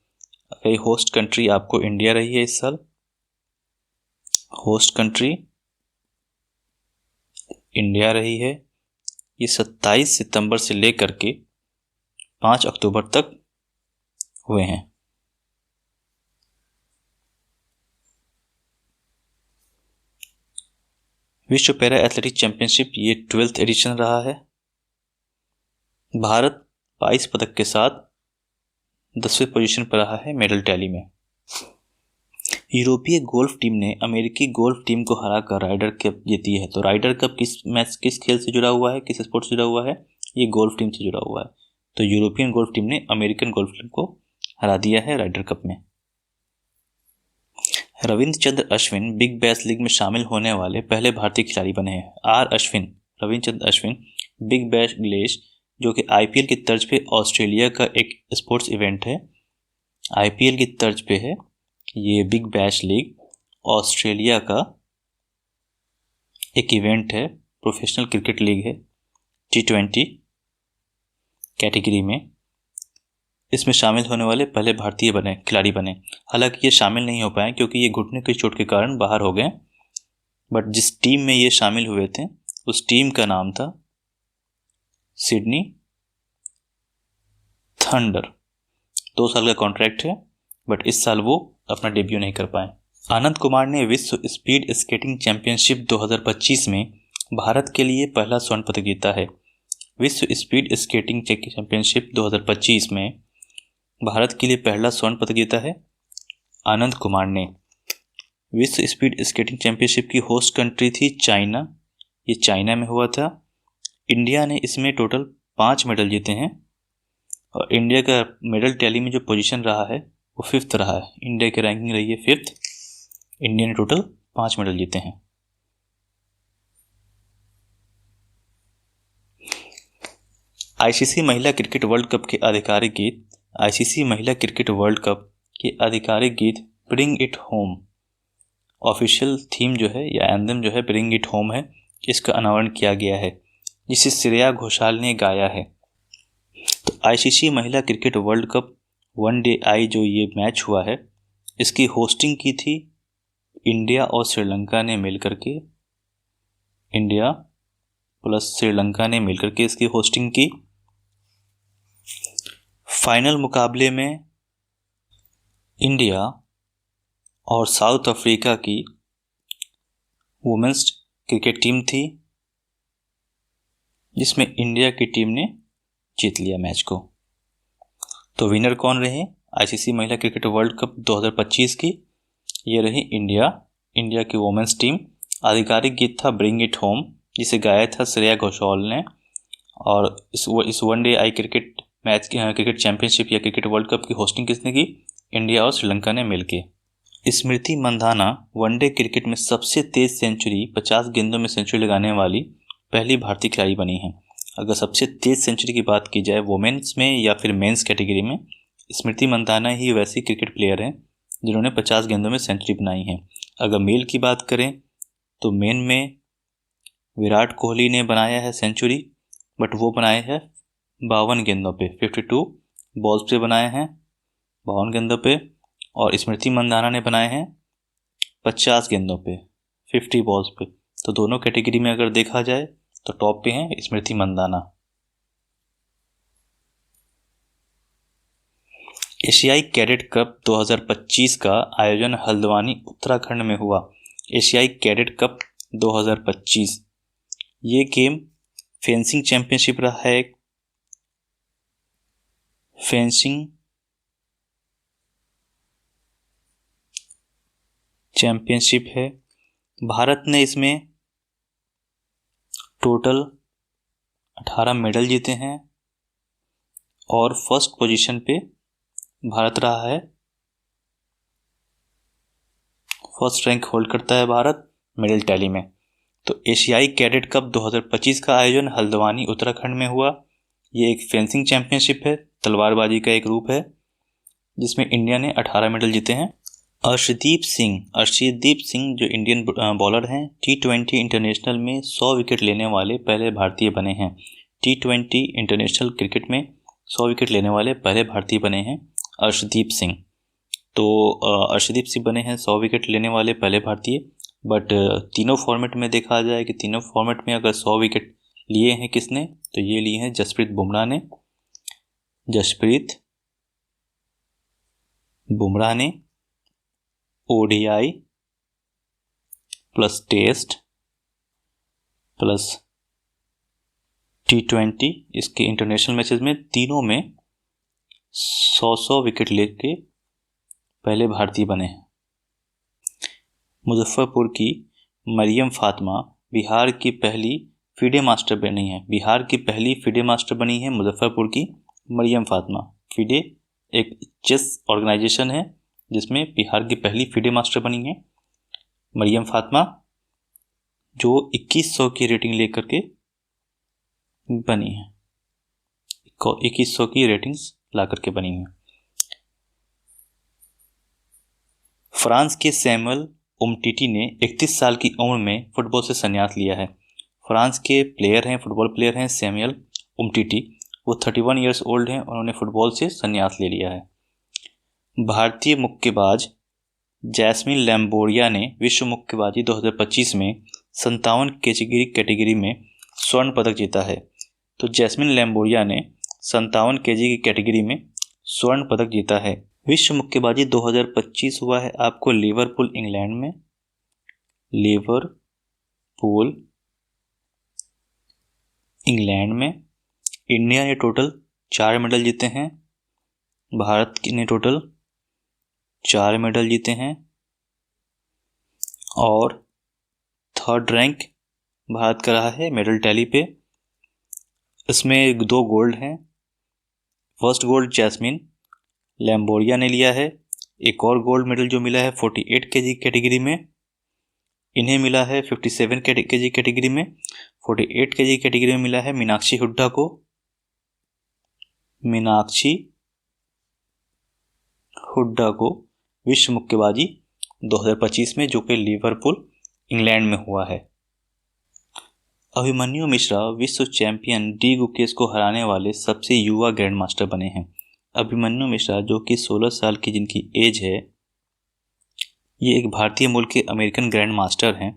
की होस्ट कंट्री आपको इंडिया रही है इस साल। होस्ट कंट्री इंडिया रही है। ये 27 सितंबर से लेकर के 5 अक्टूबर तक हुए हैं। विश्व पैरा एथलेटिक्स चैंपियनशिप ये 12th एडिशन रहा है। भारत 22 पदक के साथ 10वीं पोजीशन पर रहा है मेडल टैली में। यूरोपीय गोल्फ टीम ने अमेरिकी गोल्फ टीम को हराकर राइडर कप जीती है। तो राइडर कप किस खेल से जुड़ा हुआ है, किस स्पोर्ट से जुड़ा हुआ है? ये गोल्फ टीम से जुड़ा हुआ है। तो यूरोपियन गोल्फ टीम ने अमेरिकन गोल्फ टीम को हरा दिया है राइडर कप में। Ravindra Ashwin big bash league में शामिल होने वाले पहले भारतीय खिलाड़ी बने हैं। रविंद्र अश्विन बिग बैश ग्लेश, जो कि IPL की तर्ज पे ऑस्ट्रेलिया का एक स्पोर्ट्स इवेंट है। IPL की तर्ज पे है ये बिग बैश लीग, ऑस्ट्रेलिया का एक इवेंट है, प्रोफेशनल क्रिकेट लीग है T20 कैटेगरी में। इसमें शामिल होने वाले पहले भारतीय खिलाड़ी बने। हालांकि ये शामिल नहीं हो पाए क्योंकि ये घुटने की चोट के कारण बाहर हो गए। बट जिस टीम में ये शामिल हुए थे उस टीम का नाम था सिडनी थंडर। 2 साल का कॉन्ट्रैक्ट है, बट इस साल वो अपना डेब्यू नहीं कर पाए। आनंद कुमार ने विश्व स्पीड स्केटिंग चैंपियनशिप 2025 में भारत के लिए पहला स्वर्ण पदक जीता है। विश्व स्पीड स्केटिंग चैंपियनशिप 2025 में भारत के लिए पहला स्वर्ण पदक जीता है आनंद कुमार ने। विश्व स्पीड स्केटिंग चैंपियनशिप की होस्ट कंट्री थी चाइना, ये चाइना में हुआ था। इंडिया ने इसमें टोटल 5 मेडल जीते हैं और इंडिया का मेडल टैली में जो पोजीशन रहा है वो 5th रहा है। इंडिया की रैंकिंग रही है 5th। इंडिया ने टोटल 5 मेडल जीते हैं। आईसीसी महिला क्रिकेट वर्ल्ड कप के आधिकारिक गीत। आईसीसी महिला क्रिकेट वर्ल्ड कप के आधिकारिक गीत bring it home. Official theme जो है या एंथम जो है ब्रिंग इट होम है, इसका अनावरण किया गया है जिसे श्रेया घोषाल ने गाया है। तो आईसीसी महिला क्रिकेट वर्ल्ड कप वनडे आई जो ये मैच हुआ है, इसकी होस्टिंग की थी इंडिया और श्रीलंका ने मिलकर के। इंडिया प्लस श्रीलंका ने मिलकर के इसकी होस्टिंग की। फाइनल मुकाबले में इंडिया और साउथ अफ्रीका की वुमेन्स क्रिकेट टीम थी, जिसमें इंडिया की टीम ने जीत लिया मैच को। तो विनर कौन रहे आईसीसी महिला क्रिकेट वर्ल्ड कप 2025 की? ये रही इंडिया की वुमेन्स टीम। आधिकारिक गीत था ब्रिंग इट होम, जिसे गाया था श्रेया घोषाल ने। और इस वनडे आई क्रिकेट मैच क्रिकेट चैंपियनशिप या क्रिकेट वर्ल्ड कप की होस्टिंग किसने की? इंडिया और श्रीलंका ने मिलकर। स्मृति मंधाना वनडे क्रिकेट में सबसे तेज सेंचुरी 50 गेंदों में सेंचुरी लगाने वाली पहली भारतीय खिलाड़ी बनी है। अगर सबसे तेज सेंचुरी की बात की जाए वुमेन्स में या फिर मेंस कैटेगरी में, स्मृति मंधाना ही वैसी क्रिकेट प्लेयर हैं जिन्होंने 50 गेंदों में सेंचुरी बनाई है। अगर मेल की बात करें तो मेन में विराट कोहली ने बनाया है सेंचुरी, बट वो बनाए हैं 52 गेंदों पे, 52 बॉल्स पे बनाए हैं 52 गेंदों पे। और स्मृति मंधाना ने बनाए हैं 50 गेंदों पे, 50 बॉल्स पे। तो दोनों कैटेगरी में अगर देखा जाए तो टॉप पे हैं स्मृति मंधाना। एशियाई कैडेट कप 2025 का आयोजन हल्द्वानी उत्तराखंड में हुआ। एशियाई कैडेट कप 2025 ये गेम फेंसिंग चैंपियनशिप रहा है। फेंसिंग चैंपियनशिप है। भारत ने इसमें टोटल 18 मेडल जीते हैं और फर्स्ट पोजीशन पे भारत रहा है। फर्स्ट रैंक होल्ड करता है भारत मेडल टैली में। तो एशियाई कैडेट कप 2025 का आयोजन हल्द्वानी उत्तराखंड में हुआ। ये एक फेंसिंग चैंपियनशिप है, तलवारबाजी का एक रूप है, जिसमें इंडिया ने 18 मेडल जीते हैं। अर्शदीप सिंह जो इंडियन बॉलर हैं, T20 इंटरनेशनल में 100 विकेट लेने वाले पहले भारतीय बने हैं। T20 इंटरनेशनल क्रिकेट में 100 विकेट लेने वाले पहले भारतीय बने हैं अर्शदीप सिंह। तो अर्शदीप सिंह बने हैं 100 विकेट लेने वाले पहले भारतीय। बट तीनों फॉर्मेट में देखा जाए कि तीनों फॉर्मेट में अगर 100 विकेट लिए हैं किसने, तो ये लिए हैं जसप्रीत बुमराह ने ODI plus test plus T20 इसके इंटरनेशनल मैचेस में तीनों में 100 विकेट लेके पहले भारतीय बने हैं। मुजफ्फरपुर की मरियम फातिमा बिहार की पहली फीडे मास्टर बनी है। बिहार की पहली फीडे मास्टर बनी है मुजफ्फरपुर की मरियम फातिमा। फीडे एक चेस ऑर्गेनाइजेशन है जिसमें बिहार की पहली फीडे मास्टर बनी है मरियम फातिमा, जो 2100 की रेटिंग लेकर के बनी है। 2100 की रेटिंग्स ला करके बनी है। फ्रांस के सैमुअल उमटीटी ने 31 साल की उम्र में फुटबॉल से संन्यास लिया है। फ्रांस के फुटबॉल प्लेयर हैं सैमुअल उमटीटी। वो 31 ईयर्स ओल्ड हैं, उन्होंने फुटबॉल से संन्यास ले लिया है। भारतीय मुक्केबाज जैस्मिन लैम्बोरिया ने विश्व मुक्केबाजी 2025 में 57 कैटेगरी में स्वर्ण पदक जीता है। तो जैस्मिन लैम्बोरिया ने 57 केजी की कैटेगरी में स्वर्ण पदक जीता है। विश्व मुक्केबाजी 2025 हुआ है आपको लिवरपूल इंग्लैंड में। लिवरपूल इंग्लैंड में इंडिया ने टोटल 4 मेडल जीते हैं। भारत ने टोटल 4 मेडल जीते हैं। और थर्ड रैंक भारत का रहा है मेडल टैली पे। इसमें 2 गोल्ड हैं। फर्स्ट गोल्ड जैस्मिन लैम्बोरिया ने लिया है। एक और गोल्ड मेडल जो मिला है 48 केजी कैटेगरी में, इन्हें मिला है 57 केजी कैटेगरी में। 48 केजी कैटेगरी में मिला है मीनाक्षी हुड्डा को। मीनाक्षी हुड्डा को विश्व मुक्केबाजी 2025 में, जो कि लिवरपूल इंग्लैंड में हुआ है। अभिमन्यु मिश्रा विश्व चैंपियन डी गुकेश को हराने वाले सबसे युवा ग्रैंड मास्टर बने हैं। अभिमन्यु मिश्रा जो कि 16 साल की जिनकी एज है, ये एक भारतीय मूल के अमेरिकन ग्रैंड मास्टर हैं।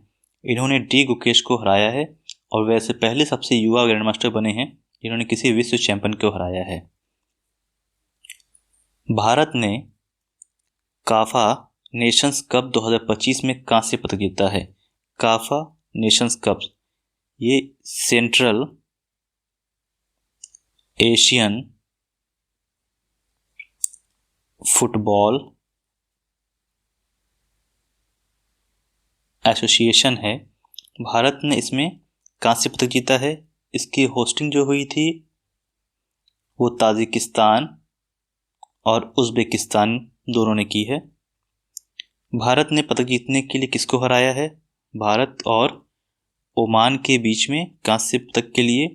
इन्होंने डी गुकेश को हराया है और वैसे पहले सबसे युवा ग्रैंड मास्टर बने हैं जिन्होंने किसी विश्व चैंपियन को हराया है। भारत ने काफा नेशंस कप 2025 में कांस्य पदक जीता है। काफा नेशंस कप ये सेंट्रल एशियन फुटबॉल एसोसिएशन है। भारत ने इसमें कांस्य पदक जीता है। इसकी होस्टिंग जो हुई थी वो ताजिकिस्तान और उज़्बेकिस्तान दोनों ने की है। भारत ने पदक जीतने के लिए किसको हराया है? भारत और ओमान के बीच में कांस्य पदक के लिए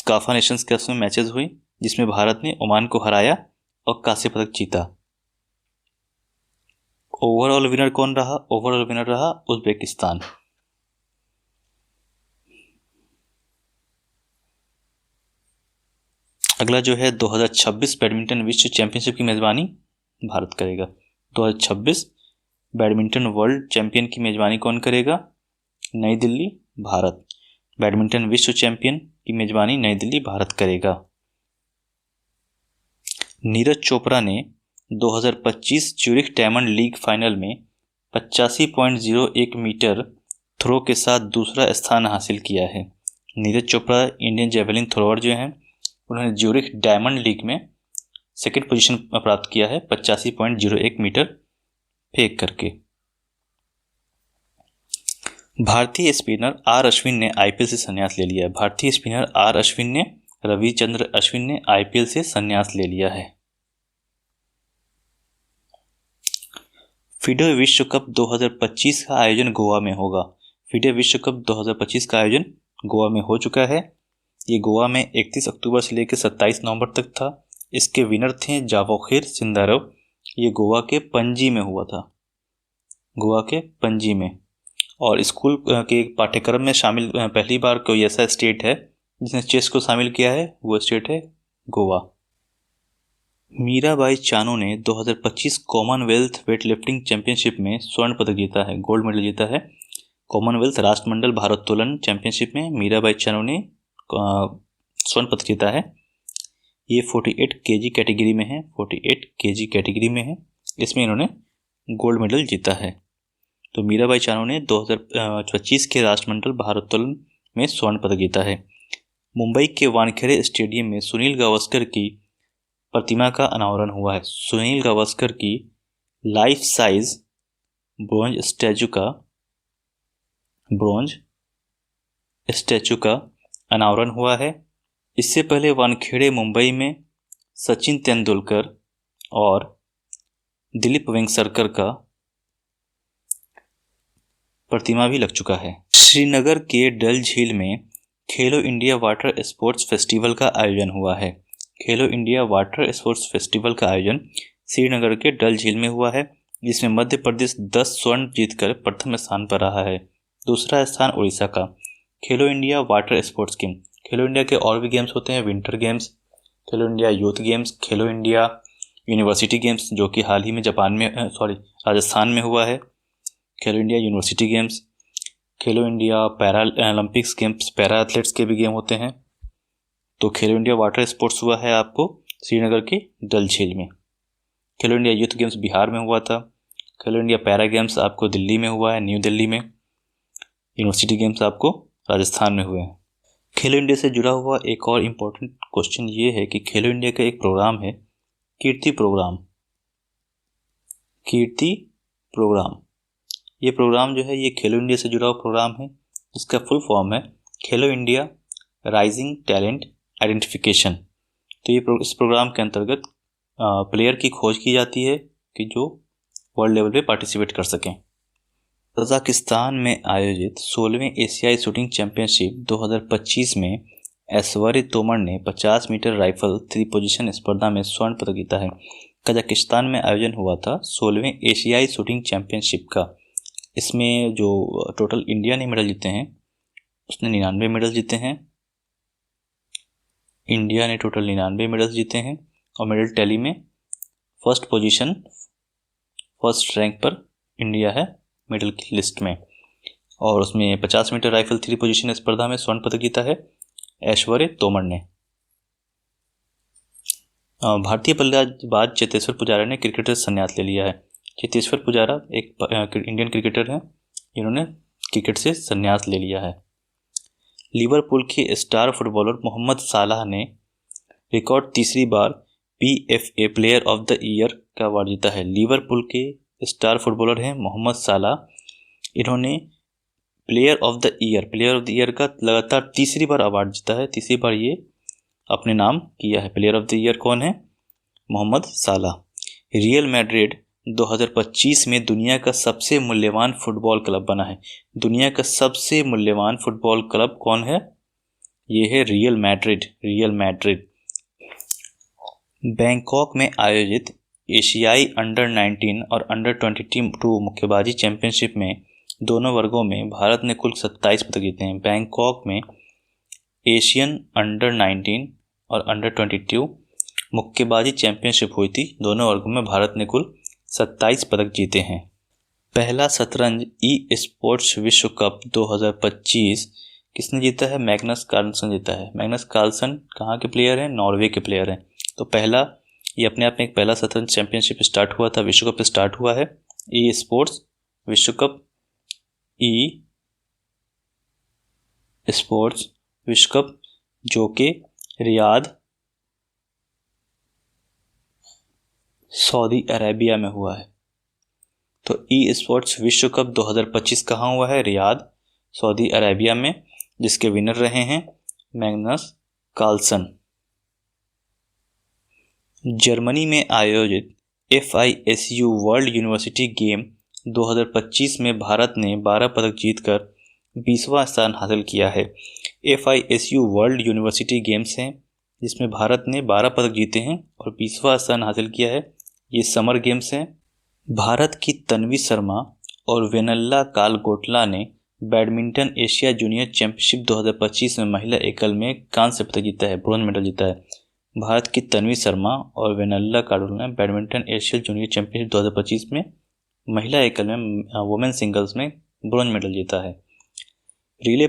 काफा नेशंस कप में मैचेस हुई जिसमें भारत ने ओमान को हराया और कांस्य पदक जीता। ओवरऑल विनर कौन रहा? ओवरऑल विनर रहा उज़्बेकिस्तान। अगला जो है 2026 बैडमिंटन विश्व चैंपियनशिप की मेजबानी भारत करेगा। 2026 बैडमिंटन वर्ल्ड चैंपियन की मेजबानी कौन करेगा? नई दिल्ली, भारत। बैडमिंटन विश्व चैंपियन की मेजबानी नई दिल्ली, भारत करेगा। नीरज चोपड़ा ने 2025 ज्यूरिख डायमंड लीग फाइनल में 85.01 मीटर थ्रो के साथ दूसरा स्थान हासिल किया है। Neeraj Chopra Indian javelin thrower जो हैं, उन्होंने ज्यूरिख डायमंड लीग में सेकंड पोजीशन प्राप्त किया है 85.01 मीटर फेंक करके। भारतीय स्पिनर आर अश्विन ने आईपीएल से संन्यास ले लिया है। भारतीय स्पिनर आर अश्विन ने, रविचंद्र अश्विन ने आईपीएल से संन्यास ले लिया है। फिडे विश्व कप 2025 का आयोजन गोवा में होगा। फिडे विश्व कप 2025 का आयोजन गोवा में हो चुका है। ये गोवा में 31 अक्टूबर से लेकर 27 नवंबर तक था। इसके विनर थे जावोखिर सिंधारव। ये गोवा के पणजी में हुआ था, गोवा के पणजी में। और स्कूल के पाठ्यक्रम में शामिल पहली बार कोई ऐसा स्टेट है जिसने चेस को शामिल किया है, वो स्टेट है गोवा। मीराबाई चानू ने 2025 कॉमनवेल्थ वेटलिफ्टिंग चैंपियनशिप में स्वर्ण पदक जीता है, गोल्ड मेडल जीता है। कॉमनवेल्थ राष्ट्रमंडल भारोत्तोलन चैंपियनशिप में मीराबाई चानू ने स्वर्ण पदक जीता है। ये 48 केजी कैटेगरी में है, 48 केजी कैटेगरी में है। इसमें इन्होंने गोल्ड मेडल जीता है। तो मीराबाई चानू ने 2025 के राष्ट्रमंडल भारोत्तोलन में स्वर्ण पदक जीता है। मुंबई के वानखेड़े स्टेडियम में सुनील गावस्कर की प्रतिमा का अनावरण हुआ है। सुनील गावस्कर की लाइफ साइज ब्रोंज स्टैचू का अनावरण हुआ है। इससे पहले वानखेड़े मुंबई में सचिन तेंदुलकर और दिलीप वेंगसरकर का प्रतिमा भी लग चुका है। श्रीनगर के डल झील में खेलो इंडिया वाटर स्पोर्ट्स फेस्टिवल का आयोजन हुआ है। खेलो इंडिया वाटर स्पोर्ट्स फेस्टिवल का आयोजन श्रीनगर के डल झील में हुआ है, जिसमें मध्य प्रदेश 10 स्वर्ण जीतकर प्रथम स्थान पर रहा है। दूसरा स्थान उड़ीसा का। खेलो इंडिया वाटर स्पोर्ट्स गेम, खेलो इंडिया के और भी गेम्स होते हैं, विंटर गेम्स, खेलो इंडिया यूथ गेम्स, खेलो इंडिया यूनिवर्सिटी गेम्स जो कि हाल ही में राजस्थान में हुआ है। खेलो इंडिया यूनिवर्सिटी गेम्स, खेलो India para Olympics games, para athletes के भी गेम होते हैं। तो खेलो इंडिया वाटर स्पोर्ट्स हुआ है आपको श्रीनगर के डल झील में। खेलो इंडिया यूथ गेम्स बिहार में हुआ था। खेलो इंडिया पैरा गेम्स आपको दिल्ली में हुआ है, न्यू दिल्ली में। यूनिवर्सिटी गेम्स आपको राजस्थान में हुए हैं। खेलो इंडिया से जुड़ा हुआ एक और इम्पोर्टेंट क्वेश्चन ये है कि खेलो इंडिया का एक प्रोग्राम है कीर्ति प्रोग्राम। ये प्रोग्राम जो है ये खेलो इंडिया से जुड़ा हुआ प्रोग्राम है। इसका फुल फॉर्म है खेलो इंडिया राइजिंग टैलेंट आइडेंटिफिकेशन। तो इस प्रोग्राम के अंतर्गत प्लेयर की खोज की जाती है कि जो वर्ल्ड लेवल पे पार्टिसिपेट कर सकें। कजाकिस्तान में आयोजित 16वें एशियाई शूटिंग चैंपियनशिप 2025 में ऐश्वर्य तोमर ने 50 मीटर राइफल 3 पोजीशन स्पर्धा में स्वर्ण पदक जीता है। कजाकिस्तान में आयोजन हुआ था 16वें एशियाई शूटिंग चैंपियनशिप का। इसमें जो टोटल इंडिया ने मेडल जीते हैं उसने 99 मेडल जीते हैं। इंडिया ने टोटल 99 मेडल जीते हैं और मेडल टैली में फर्स्ट पोजीशन फर्स्ट रैंक पर इंडिया है मेडल की लिस्ट में। और उसमें 50 मीटर राइफल 3 पोजीशन स्पर्धा में स्वर्ण पदक जीता है ऐश्वर्य तोमर ने। भारतीय बल्लेबाज चेतेश्वर पुजारा ने क्रिकेट से संन्यास ले लिया है। चेतेश्वर पुजारा एक इंडियन क्रिकेटर हैं जिन्होंने क्रिकेट से संन्यास ले लिया है। लिवरपूल के स्टार फुटबॉलर मोहम्मद सालाह ने रिकॉर्ड तीसरी बार PFA player of the year का अवार्ड जीता है। लिवरपूल के स्टार फुटबॉलर हैं मोहम्मद सालाह। इन्होंने प्लेयर ऑफ द ईयर का लगातार तीसरी बार अवार्ड जीता है। तीसरी बार ये अपने नाम किया है। प्लेयर ऑफ द ईयर कौन है? मोहम्मद सालाह। रियल मैड्रिड 2025 में दुनिया का सबसे मूल्यवान फुटबॉल क्लब बना है। दुनिया का सबसे मूल्यवान फुटबॉल क्लब कौन है? ये है रियल मैड्रिड। बैंकॉक में आयोजित एशियाई अंडर 19 और अंडर 22 मुक्केबाजी चैंपियनशिप में दोनों वर्गों में भारत ने कुल 27 पदक जीते हैं। बैंकॉक में एशियन अंडर 19 और अंडर 22 मुक्केबाजी चैंपियनशिप हुई थी। दोनों वर्गों में भारत ने कुल 27 पदक जीते हैं। पहला शतरंज ई स्पोर्ट्स विश्व कप 2025 किसने जीता है? मैग्नस कार्लसन जीता है। मैग्नस कार्लसन कहाँ के प्लेयर हैं? नॉर्वे के प्लेयर हैं। तो पहला ये अपने आप में एक पहला शतरंज चैंपियनशिप स्टार्ट हुआ था, विश्व कप स्टार्ट हुआ है ई स्पोर्ट्स विश्व कप, ई स्पोर्ट्स विश्व कप जो कि रियाद सऊदी अरेबिया में हुआ है। तो ई स्पोर्ट्स विश्व कप 2025 कहाँ हुआ है? रियाद सऊदी अरेबिया में, जिसके विनर रहे हैं मैग्नस कार्लसन। जर्मनी में आयोजित FISU वर्ल्ड यूनिवर्सिटी गेम 2025 में भारत ने 12 पदक जीतकर 20वां स्थान हासिल किया है। FISU वर्ल्ड यूनिवर्सिटी गेम्स हैं जिसमें भारत ने 12 पदक जीते हैं और 20वां स्थान हासिल किया है। ये समर गेम्स हैं। भारत की तन्वी शर्मा और वेनल्ला कालगोटला ने बैडमिंटन एशिया जूनियर चैंपियनशिप 2025 में महिला एकल में कांस्य पदक जीता है, ब्रोंज मेडल जीता है। भारत की तन्वी शर्मा और वेनल्ला कालगोटला ने बैडमिंटन एशिया जूनियर चैंपियनशिप 2025 में महिला एकल में वुमेन सिंगल्स में ब्रोंज मेडल जीता है। रिले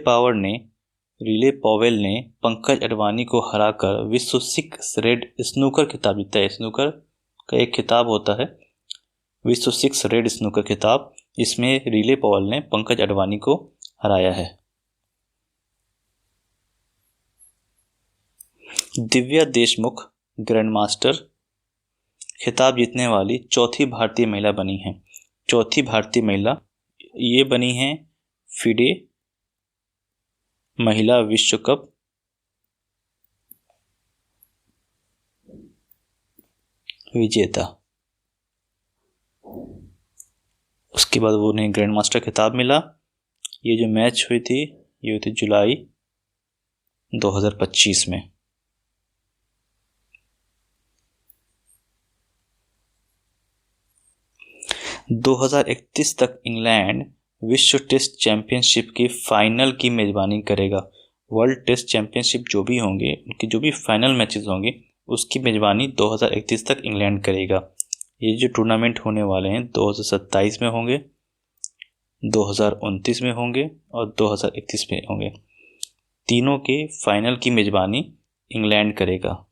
पॉवेल ने पंकज अडवाणी को हराकर विश्व 6 रेड स्नूकर खिताब जीता है। स्नूकर का एक खिताब होता है विश्व 6 रेड स्नूकर खिताब, जिसमें रिले पॉवेल ने पंकज अडवाणी को हराया है। दिव्या देशमुख ग्रैंडमास्टर खिताब जीतने वाली चौथी भारतीय महिला बनी हैं। चौथी भारतीय महिला ये बनी हैं फिडे महिला विश्व कप विजेता। उसके बाद वो उन्हें ग्रैंड मास्टर खिताब मिला। ये जो मैच हुई थी ये हुई थी जुलाई 2025 में। – 2031 तक इंग्लैंड विश्व टेस्ट चैंपियनशिप की फाइनल की मेजबानी करेगा। वर्ल्ड टेस्ट चैंपियनशिप जो भी होंगे उनके जो भी फाइनल मैचेस होंगे उसकी मेजबानी 2031 तक इंग्लैंड करेगा। ये जो टूर्नामेंट होने वाले हैं 2027 में होंगे, 2029 में होंगे और 2031 में होंगे। तीनों के फाइनल की मेजबानी इंग्लैंड करेगा।